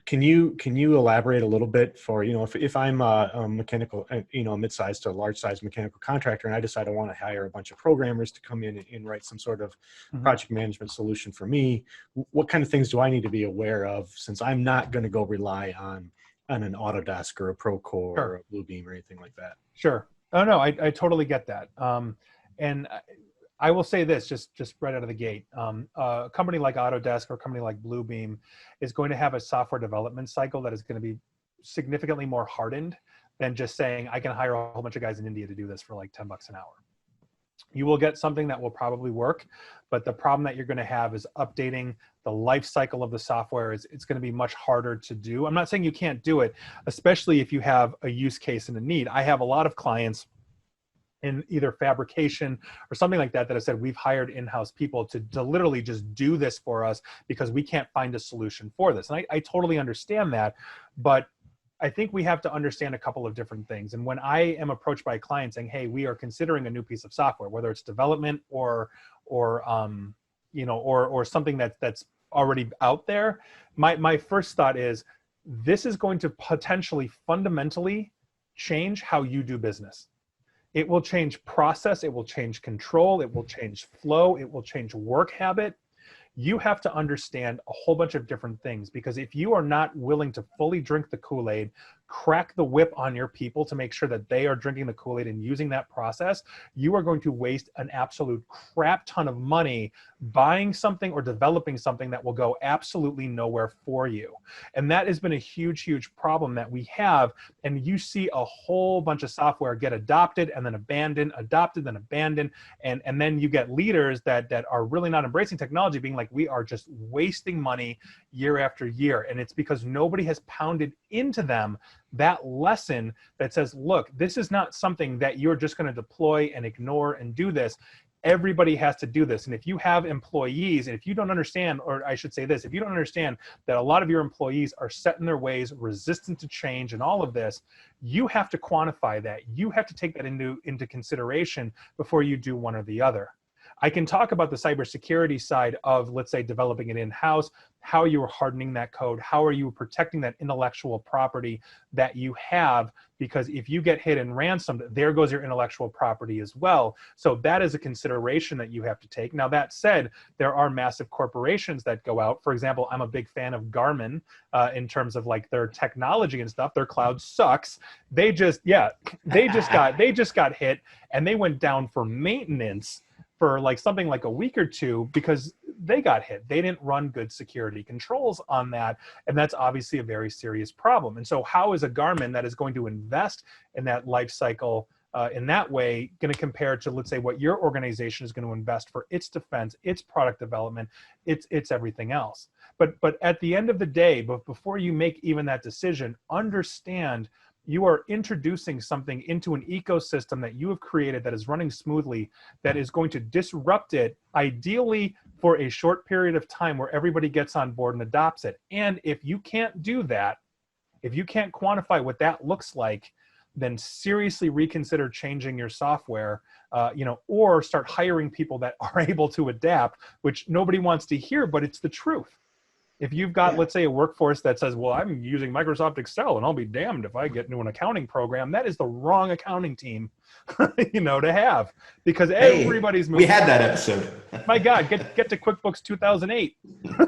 Can you elaborate a little bit for, you know, if I'm a mechanical, you know, a mid-sized to a large-sized mechanical contractor, and I decide I want to hire a bunch of programmers to come in and write some sort of project management solution for me, what kind of things do I need to be aware of, since I'm not going to go rely on an Autodesk or a Procore or a Bluebeam or anything like that? Sure. Oh no, I totally get that. And I will say this, just right out of the gate. A company like Autodesk or a company like Bluebeam is going to have a software development cycle that is going to be significantly more hardened than just saying, I can hire a whole bunch of guys in India to do this for like $10 an hour. You will get something that will probably work, but the problem that you're going to have is updating the life cycle of the software. It's going to be much harder to do. I'm not saying you can't do it, especially if you have a use case and a need. I have a lot of clients in either fabrication or something like that have said, we've hired in-house people to literally just do this for us because we can't find a solution for this. And I totally understand that, but I think we have to understand a couple of different things. And when I am approached by a client saying, hey, we are considering a new piece of software, whether it's development or you know, or something that's already out there, my first thought is, this is going to potentially fundamentally change how you do business. It will change process, it will change control, it will change flow, it will change work habit. You have to understand a whole bunch of different things, because if you are not willing to fully drink the Kool-Aid, crack the whip on your people to make sure that they are drinking the Kool-Aid and using that process, you are going to waste an absolute crap ton of money buying something or developing something that will go absolutely nowhere for you. And that has been a huge, huge problem that we have. And you see a whole bunch of software get adopted and then abandoned, adopted, then abandoned. And then you get leaders that are really not embracing technology, being like, we are just wasting money year after year. And it's because nobody has pounded into them that lesson that says, look, this is not something that you're just going to deploy and ignore and do this. Everybody has to do this. And if you have employees, and if you don't understand, or I should say this, if you don't understand that a lot of your employees are set in their ways, resistant to change and all of this, you have to quantify that. You have to take that into consideration before you do one or the other. I can talk about the cybersecurity side of, let's say, developing it in-house. How you are hardening that code? How are you protecting that intellectual property that you have? Because if you get hit and ransomed, there goes your intellectual property as well. So that is a consideration that you have to take. Now, that said, there are massive corporations that go out. For example, I'm a big fan of Garmin in terms of like their technology and stuff. Their cloud sucks. They just got hit, and they went down for maintenance for like something like a week or two because they got hit. They didn't run good security controls on that. And that's obviously a very serious problem. And so how is a Garmin that is going to invest in that life cycle in that way going to compare to, let's say, what your organization is going to invest for its defense, its product development, its everything else? But at the end of the day, but before you make even that decision, understand you are introducing something into an ecosystem that you have created that is running smoothly, that is going to disrupt it, ideally for a short period of time where everybody gets on board and adopts it. And if you can't do that, if you can't quantify what that looks like, then seriously reconsider changing your software, or start hiring people that are able to adapt, which nobody wants to hear, but it's the truth. If you've got, let's say, a workforce that says, well, I'm using Microsoft Excel and I'll be damned if I get into an accounting program, that is the wrong accounting team, to have, because everybody's moving. We had that episode. My God, get to QuickBooks 2008,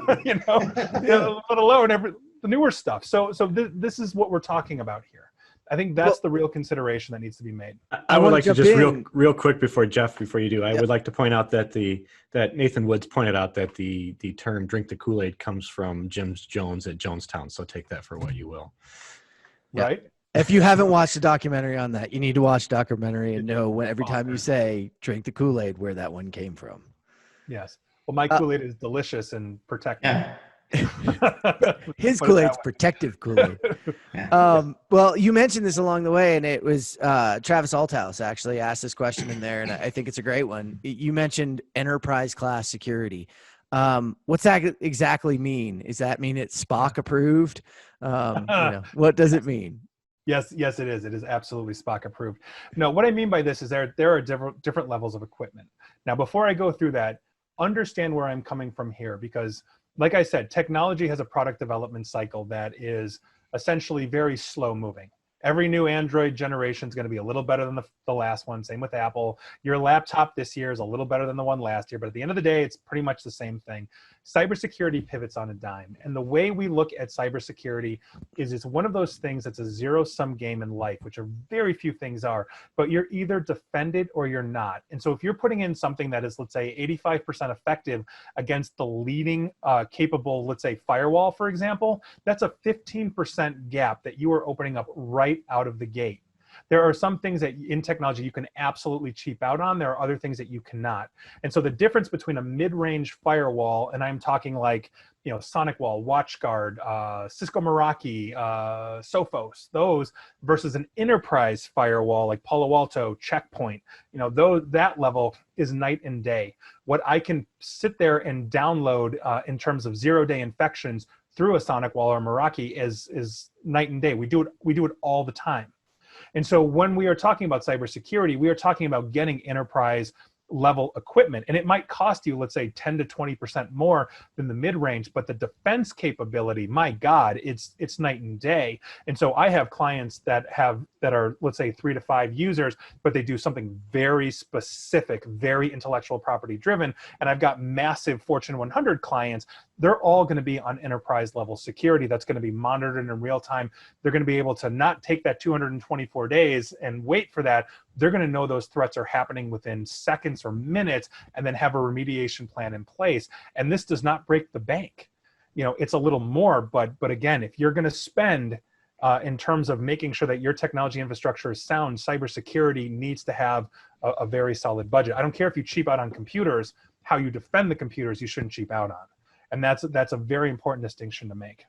let alone the newer stuff. So this is what we're talking about here. I think that's the real consideration that needs to be made. I would like to just real quick before you do, I would like to point out that that Nathan Woods pointed out that the term "drink the Kool-Aid" comes from Jim Jones at Jonestown. So take that for what you will. Right. If you haven't watched the documentary on that, you need to watch the documentary and know every time you say "drink the Kool-Aid" where that one came from. Yes. Well, my Kool-Aid is delicious and protected. Yeah. His Kool-Aid's protective Kool-Aid. Well, you mentioned this along the way, and it was Travis Althouse actually asked this question in there, and I think it's a great one. You mentioned enterprise class security. What's that exactly mean? Does that mean it's Spock approved? What does it mean? Yes, yes, it is. It is absolutely Spock approved. No, what I mean by this is there are different levels of equipment. Now, before I go through that, understand where I'm coming from here, because like I said, technology has a product development cycle that is essentially very slow moving. Every new Android generation is going to be a little better than the last one. Same with Apple. Your laptop this year is a little better than the one last year, but at the end of the day, it's pretty much the same thing. Cybersecurity pivots on a dime. And the way we look at cybersecurity is it's one of those things that's a zero-sum game in life, which are very few things are, but you're either defended or you're not. And so if you're putting in something that is, let's say, 85% effective against the leading capable, let's say, firewall, for example, that's a 15% gap that you are opening up right out of the gate. There are some things that in technology you can absolutely cheap out on. There are other things that you cannot. And so the difference between a mid-range firewall, and I'm talking like, you know, SonicWall, WatchGuard, Cisco Meraki, Sophos, those versus an enterprise firewall like Palo Alto, Checkpoint, you know, that level is night and day. What I can sit there and download in terms of zero-day infections through a SonicWall or Meraki is night and day. We do it all the time. And so when we are talking about cybersecurity, we are talking about getting enterprise level equipment, and it might cost you, let's say, 10 to 20% more than the mid-range, but the defense capability, my God, it's night and day. And so I have clients that are, let's say, 3 to 5 users, but they do something very specific, very intellectual property driven. And I've got massive Fortune 100 clients. They're all going to be on enterprise level security that's going to be monitored in real time. They're going to be able to not take that 224 days and wait for that. They're going to know those threats are happening within seconds or minutes and then have a remediation plan in place. And this does not break the bank. You know, it's a little more, but again, if you're going to spend in terms of making sure that your technology infrastructure is sound, cybersecurity needs to have a very solid budget. I don't care if you cheap out on computers, how you defend the computers, you shouldn't cheap out on. And that's a very important distinction to make.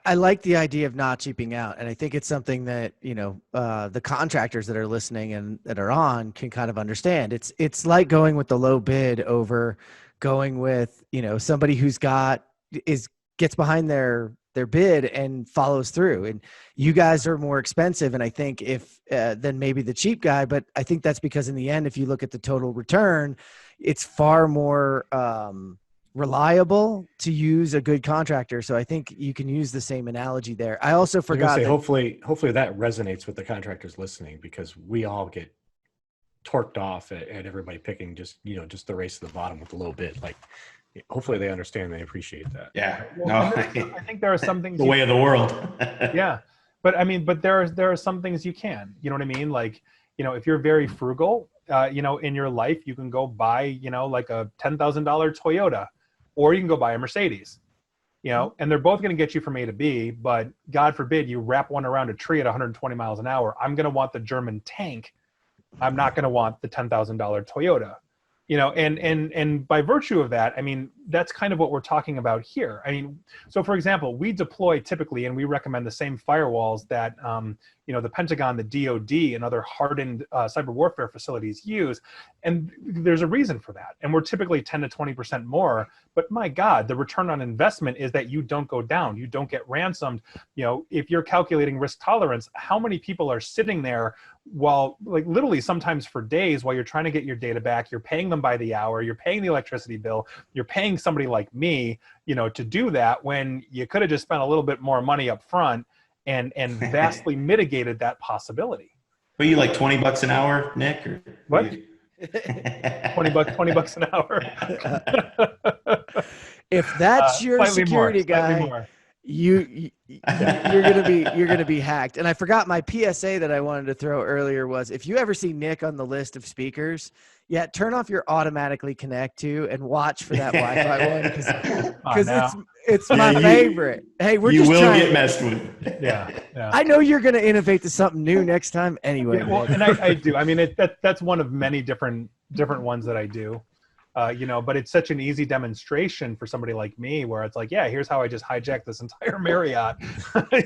I like the idea of not cheaping out. And I think it's something that, you know, the contractors that are listening and that are on can kind of understand. It's like going with the low bid over going with, you know, somebody who's gets behind their bid and follows through. And you guys are more expensive. And I think than maybe the cheap guy, but I think that's because in the end, if you look at the total return, it's far more, reliable to use a good contractor. So I think you can use the same analogy there. I also forgot to say, hopefully that resonates with the contractors listening, because we all get torqued off at everybody picking just the race to the bottom with the low bid. Like, hopefully they understand, they appreciate that. Yeah. Well, No. I think there are some things the way of the world. Yeah. But I mean, but there are some things you can, you know what I mean? Like, you know, if you're very frugal, you know, in your life, you can go buy, you know, like a $10,000 Toyota, or you can go buy a Mercedes, you know, and they're both going to get you from A to B, but God forbid you wrap one around a tree at 120 miles an hour. I'm going to want the German tank. I'm not going to want the $10,000 Toyota, you know, and by virtue of that, I mean, that's kind of what we're talking about here. I mean, so for example, we deploy typically, and we recommend the same firewalls that, you know, the Pentagon, the DoD, and other hardened cyber warfare facilities use. And there's a reason for that. And we're typically 10 to 20% more. But my God, the return on investment is that you don't go down. You don't get ransomed. You know, if you're calculating risk tolerance, how many people are sitting there while, like, literally sometimes for days while you're trying to get your data back, you're paying them by the hour, you're paying the electricity bill, you're paying somebody like me, you know, to do that when you could have just spent a little bit more money up front and vastly mitigated that possibility. But you like $20 an hour, Nick? Or what? $20 an hour. If that's your security guy, you're gonna be hacked. And I forgot my PSA that I wanted to throw earlier was, if you ever see Nick on the list of speakers, turn off your automatically connect to and watch for that Wi-Fi one, because it's my favorite. Hey, you will get messed with. Yeah. I know you're gonna innovate to something new next time anyway. Yeah, well, and I do. I mean, that's one of many different ones that I do. You know, but it's such an easy demonstration for somebody like me, where it's like, yeah, here's how I just hijacked this entire Marriott,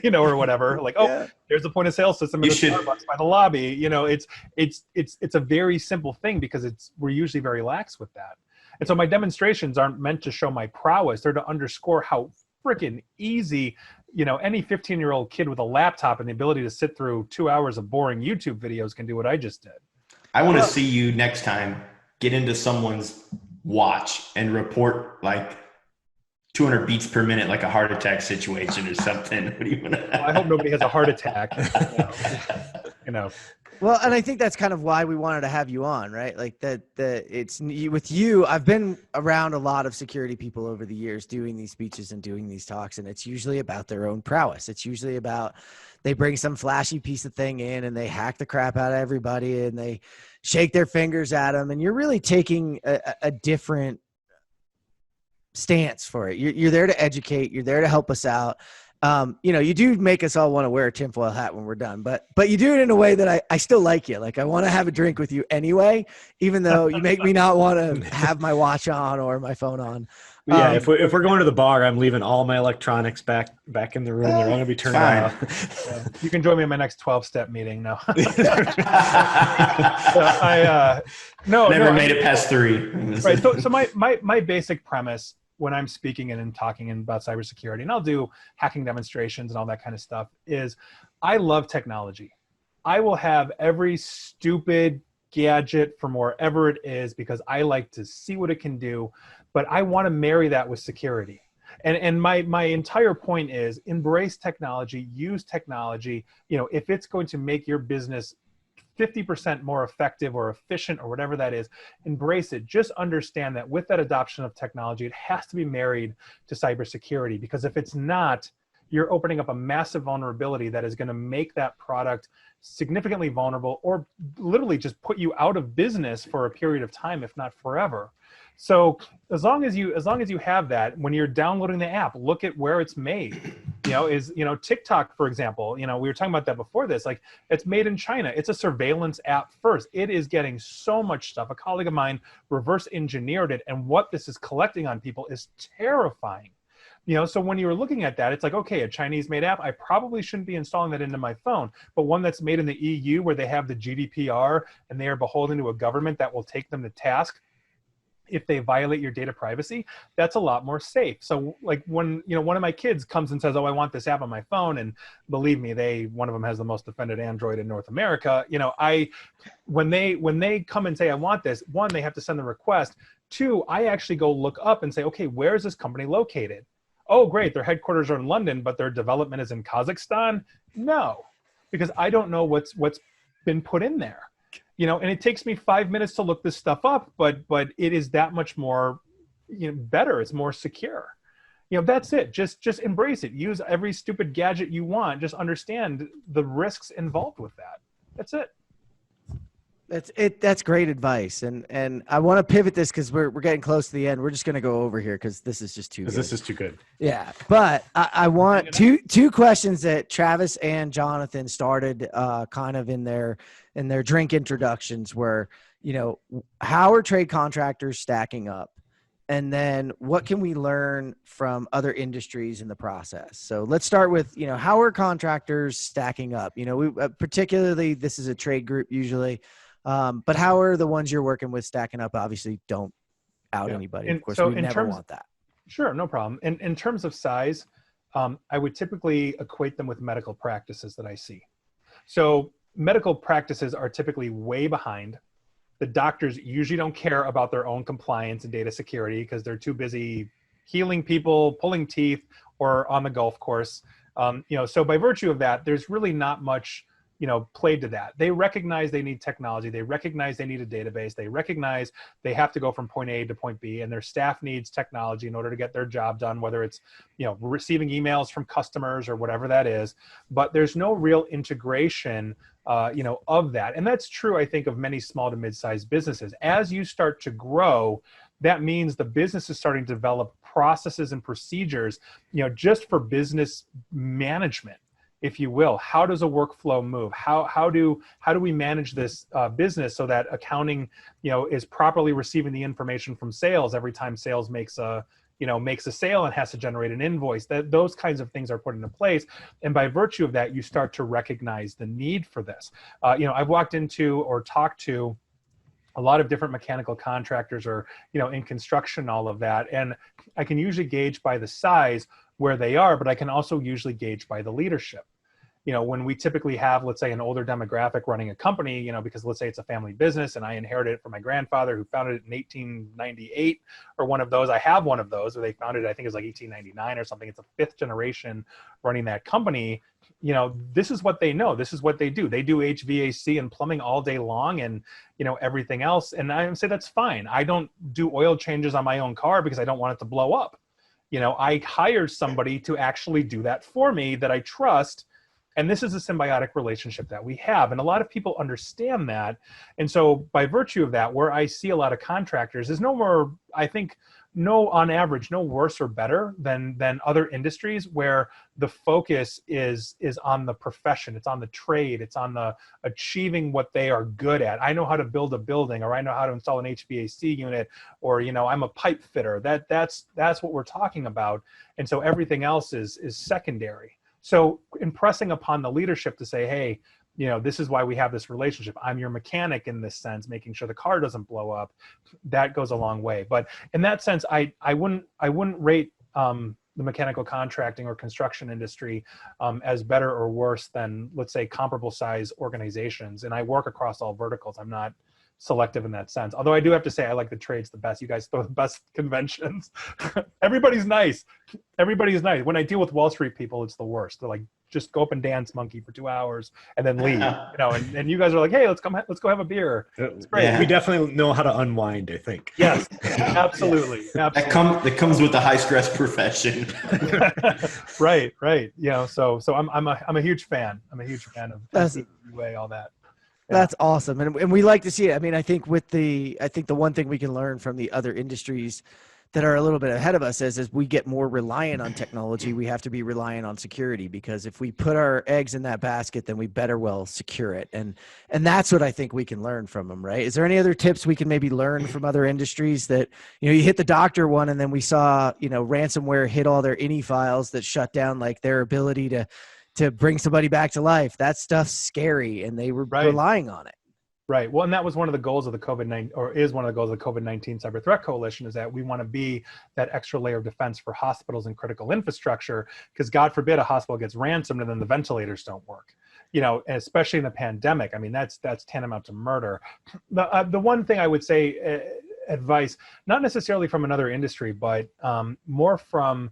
you know, or whatever. Like, here's the point of sale system in the Starbucks by the lobby. You know, it's a very simple thing, because we're usually very lax with that. And so my demonstrations aren't meant to show my prowess; they're to underscore how freaking easy any 15-year-old kid with a laptop and the ability to sit through 2 hours of boring YouTube videos can do what I just did. I want to see you next time get into someone's watch and report like 200 beats per minute, like a heart attack situation or something. What do you want to? I hope nobody has a heart attack. Well, and I think that's kind of why we wanted to have you on, right? Like it's with you. I've been around a lot of security people over the years doing these speeches and doing these talks, and it's usually about their own prowess. It's usually about they bring some flashy piece of thing in and they hack the crap out of everybody and they shake their fingers at them. And you're really taking a different stance for it. You're there to educate. You're there to help us out. You do make us all want to wear a tinfoil hat when we're done, but you do it in a way that I still like you. Like I want to have a drink with you anyway, even though you make me not want to have my watch on or my phone on. Yeah, if we're going to the bar, I'm leaving all my electronics back in the room. They're all going to be turned off. You can join me in my next 12-step meeting. No, Never made it past 3. Right. So my basic premise when I'm speaking and talking about cybersecurity, and I'll do hacking demonstrations and all that kind of stuff, is I love technology. I will have every stupid gadget from wherever it is because I like to see what it can do, but I want to marry that with security. And my entire point is embrace technology, use technology. If it's going to make your business 50% more effective or efficient or whatever that is, embrace it. Just understand that with that adoption of technology, it has to be married to cybersecurity, because if it's not, you're opening up a massive vulnerability that is going to make that product significantly vulnerable or literally just put you out of business for a period of time, if not forever. So as long as you have that, when you're downloading the app, look at where it's made. TikTok, for example, we were talking about that before this, like it's made in China. It's a surveillance app first. It is getting so much stuff. A colleague of mine reverse engineered it, and what this is collecting on people is terrifying. So when you're looking at that, it's like, okay, a Chinese made app, I probably shouldn't be installing that into my phone, but one that's made in the EU where they have the GDPR and they are beholden to a government that will take them to task if they violate your data privacy, that's a lot more safe. So like when, one of my kids comes and says, oh, I want this app on my phone. And believe me, one of them has the most defended Android in North America. When they come and say, I want this, one, they have to send the request. Two, I actually go look up and say, okay, where is this company located? Oh, great. Their headquarters are in London, but their development is in Kazakhstan. No, because I don't know what's been put in there. And it takes me 5 minutes to look this stuff up, but it is that much more, better. It's more secure. That's it. Just embrace it. Use every stupid gadget you want. Just understand the risks involved with that. That's it. That's it. That's great advice. And I want to pivot this because we're getting close to the end. We're just going to go over here because this is just too good. This is too good. Yeah. But I want two questions that Travis and Jonathan started kind of in their drink introductions were, how are trade contractors stacking up? And then what can we learn from other industries in the process? So let's start with, how are contractors stacking up? We particularly, this is a trade group usually. But how are the ones you're working with stacking up? Obviously, don't out anybody. Of course, we never want that. Sure, no problem. In terms of size, I would typically equate them with medical practices that I see. So medical practices are typically way behind. The doctors usually don't care about their own compliance and data security because they're too busy healing people, pulling teeth, or on the golf course. So by virtue of that, there's really not much played to that. They recognize they need technology. They recognize they need a database. They recognize they have to go from point A to point B, and their staff needs technology in order to get their job done, whether it's, receiving emails from customers or whatever that is. But there's no real integration, of that. And that's true, I think, of many small to mid-sized businesses. As you start to grow, that means the business is starting to develop processes and procedures, just for business management, if you will. How does a workflow move? How do we manage this business so that accounting, is properly receiving the information from sales every time sales makes a sale and has to generate an invoice? Those kinds of things are put into place. And by virtue of that, you start to recognize the need for this. I've walked into or talked to a lot of different mechanical contractors or, in construction, all of that. And I can usually gauge by the size where they are, but I can also usually gauge by the leadership. When we typically have, let's say, an older demographic running a company, because let's say it's a family business and I inherited it from my grandfather who founded it in 1898 or one of those. I have one of those where they founded it, I think it was like 1899 or something. It's a fifth generation running that company. This is what they know. This is what they do. They do HVAC and plumbing all day long and, everything else. And I say that's fine. I don't do oil changes on my own car because I don't want it to blow up. I hired somebody to actually do that for me that I trust. And this is a symbiotic relationship that we have. And a lot of people understand that. And so by virtue of that, where I see a lot of contractors is on average, no worse or better than other industries where the focus is on the profession. It's on the trade. It's on the achieving what they are good at. I know how to build a building, or I know how to install an HVAC unit, or, I'm a pipe fitter. That's what we're talking about. And so everything else is secondary. So impressing upon the leadership to say, hey, this is why we have this relationship. I'm your mechanic in this sense, making sure the car doesn't blow up. That goes a long way. But in that sense, I wouldn't rate the mechanical contracting or construction industry as better or worse than, let's say, comparable size organizations. And I work across all verticals. I'm not selective in that sense. Although I do have to say I like the trades the best. You guys throw the best conventions. Everybody's nice. Everybody's nice. When I deal with Wall Street people, it's the worst. They're like, just go up and dance monkey for 2 hours and then leave. And you guys are like, hey, let's go have a beer. It's great. Yeah. We definitely know how to unwind, I think. Yes, absolutely. That comes with the high stress profession. Right. So I'm a huge fan. I'm a huge fan of all that. Yeah. That's awesome. And we like to see it. I mean, I think the one thing we can learn from the other industries that are a little bit ahead of us is as we get more reliant on technology, we have to be reliant on security, because if we put our eggs in that basket, then we better well secure it. And that's what I think we can learn from them, right? Is there any other tips we can maybe learn from other industries that, you hit the doctor one and then we saw, ransomware hit all their INI files that shut down like their ability to bring somebody back to life. That stuff's scary, and they were relying on it. Right. Well, and that was one of the goals of the COVID-19, or is one of the goals of the COVID-19 Cyber Threat Coalition, is that we want to be that extra layer of defense for hospitals and critical infrastructure, because God forbid a hospital gets ransomed and then the ventilators don't work. Especially in the pandemic. I mean, that's tantamount to murder. The one thing I would say, advice, not necessarily from another industry, but more from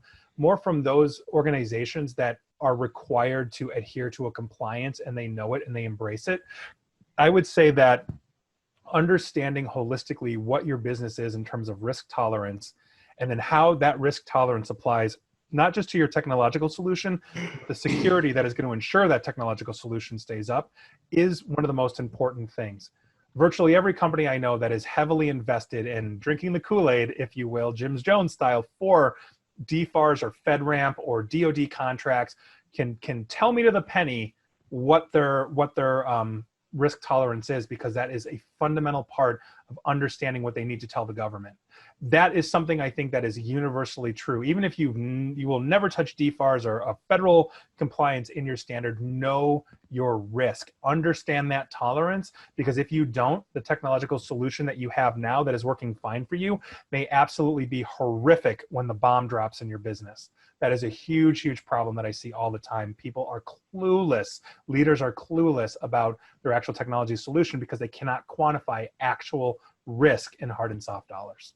those organizations that are required to adhere to a compliance and they know it and they embrace it. I would say that understanding holistically what your business is in terms of risk tolerance, and then how that risk tolerance applies not just to your technological solution, the security that is going to ensure that technological solution stays up, is one of the most important things. Virtually every company I know that is heavily invested in drinking the Kool-Aid, if you will, Jim Jones style, for DFARS or FedRAMP or DoD contracts can tell me to the penny what their risk tolerance is, because that is a fundamental part of understanding what they need to tell the government. That is something I think that is universally true. Even if you will never touch DFARS or a federal compliance in your standard, know your risk. Understand that tolerance, because if you don't, the technological solution that you have now that is working fine for you may absolutely be horrific when the bomb drops in your business. That is a huge, huge problem that I see all the time. People are clueless. Leaders are clueless about their actual technology solution because they cannot quantify actual risk in hard and soft dollars.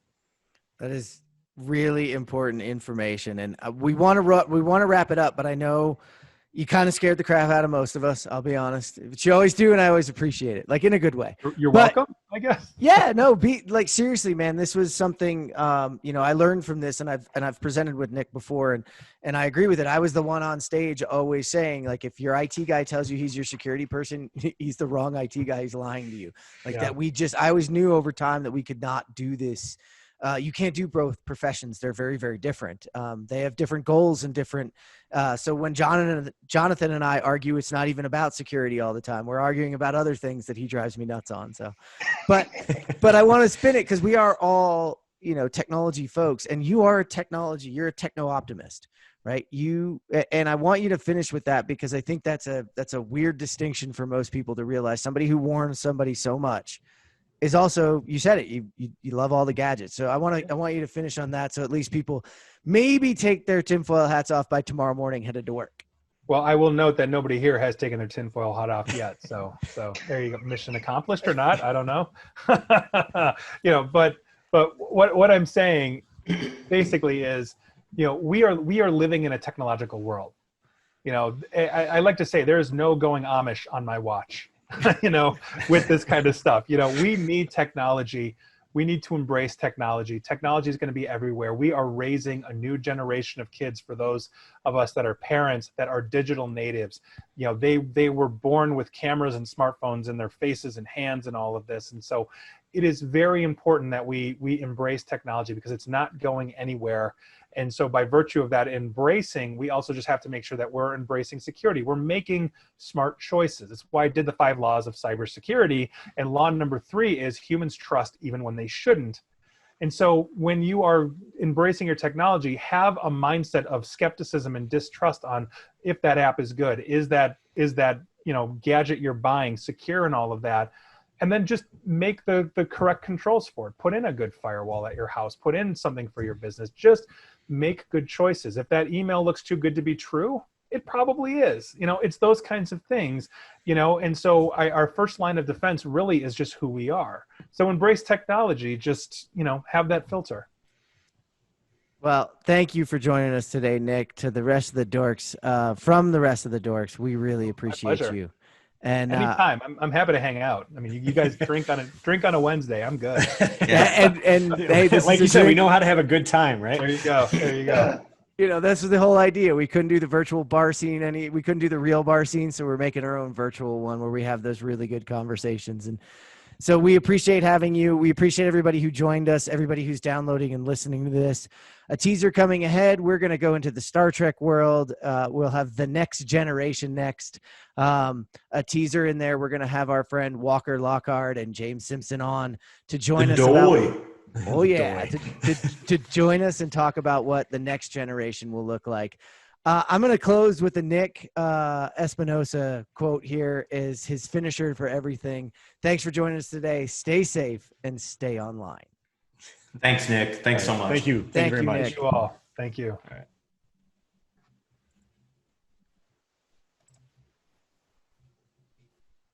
That is really important information, and we want to wrap it up. But I know you kind of scared the crap out of most of us. I'll be honest, but you always do, and I always appreciate it, like in a good way. You're welcome, I guess. Yeah, no, seriously, man. This was something I learned from this, and I've presented with Nick before, and I agree with it. I was the one on stage always saying, like, if your IT guy tells you he's your security person, he's the wrong IT guy. He's lying to you. I always knew over time that we could not do this. You can't do both professions. They're very, very different. They have different goals and different. So when Jonathan and I argue, it's not even about security all the time. We're arguing about other things that he drives me nuts on. So, but I want to spin it because we are all, technology folks, and you are you're a techno optimist, right? And I want you to finish with that, because I think that's a weird distinction for most people to realize. Somebody who warns somebody so much is also, you said it, you love all the gadgets. So I want you to finish on that. So at least people maybe take their tinfoil hats off by tomorrow morning, headed to work. Well, I will note that nobody here has taken their tinfoil hat off yet. So there you go. Mission accomplished or not, I don't know. But what I'm saying basically is, we are living in a technological world. I like to say there's no going Amish on my watch, with this kind of stuff. We need technology. We need to embrace technology. Technology is going to be everywhere. We are raising a new generation of kids, for those of us that are parents, that are digital natives. They were born with cameras and smartphones in their faces and hands and all of this. And so it is very important that we embrace technology, because it's not going anywhere. And so by virtue of that embracing, we also just have to make sure that we're embracing security. We're making smart choices. That's why I did the 5 laws of cybersecurity. And law number 3 is humans trust even when they shouldn't. And so when you are embracing your technology, have a mindset of skepticism and distrust on if that app is good. Is that gadget you're buying secure and all of that? And then just make the correct controls for it. Put in a good firewall at your house. Put in something for your business. Just make good choices. If that email looks too good to be true, it probably is. It's those kinds of things, and so our first line of defense really is just who we are. So embrace technology, just, have that filter. Well, thank you for joining us today, Nick. To the rest of the dorks, from the rest of the dorks, we really appreciate you. And anytime, I'm happy to hang out. I mean, you guys drink on a Wednesday. I'm good. and hey, this like you said, we know how to have a good time, right? There you go. That's the whole idea. We couldn't do the virtual bar scene. We couldn't do the real bar scene. So we're making our own virtual one where we have those really good conversations. And so we appreciate having you. We appreciate everybody who joined us, everybody who's downloading and listening to this. A teaser coming ahead. We're going to go into the Star Trek world. We'll have the next generation next. A teaser in there. We're going to have our friend Walker Lockhart and James Simpson on to join us. To join us and talk about what the next generation will look like. I'm going to close with the Nick Espinosa quote here, is his finisher for everything. Thanks for joining us today. Stay safe and stay online. Thanks, Nick. Thanks so much. Thank you. Thank you very much. Thank you all. Thank you. All right.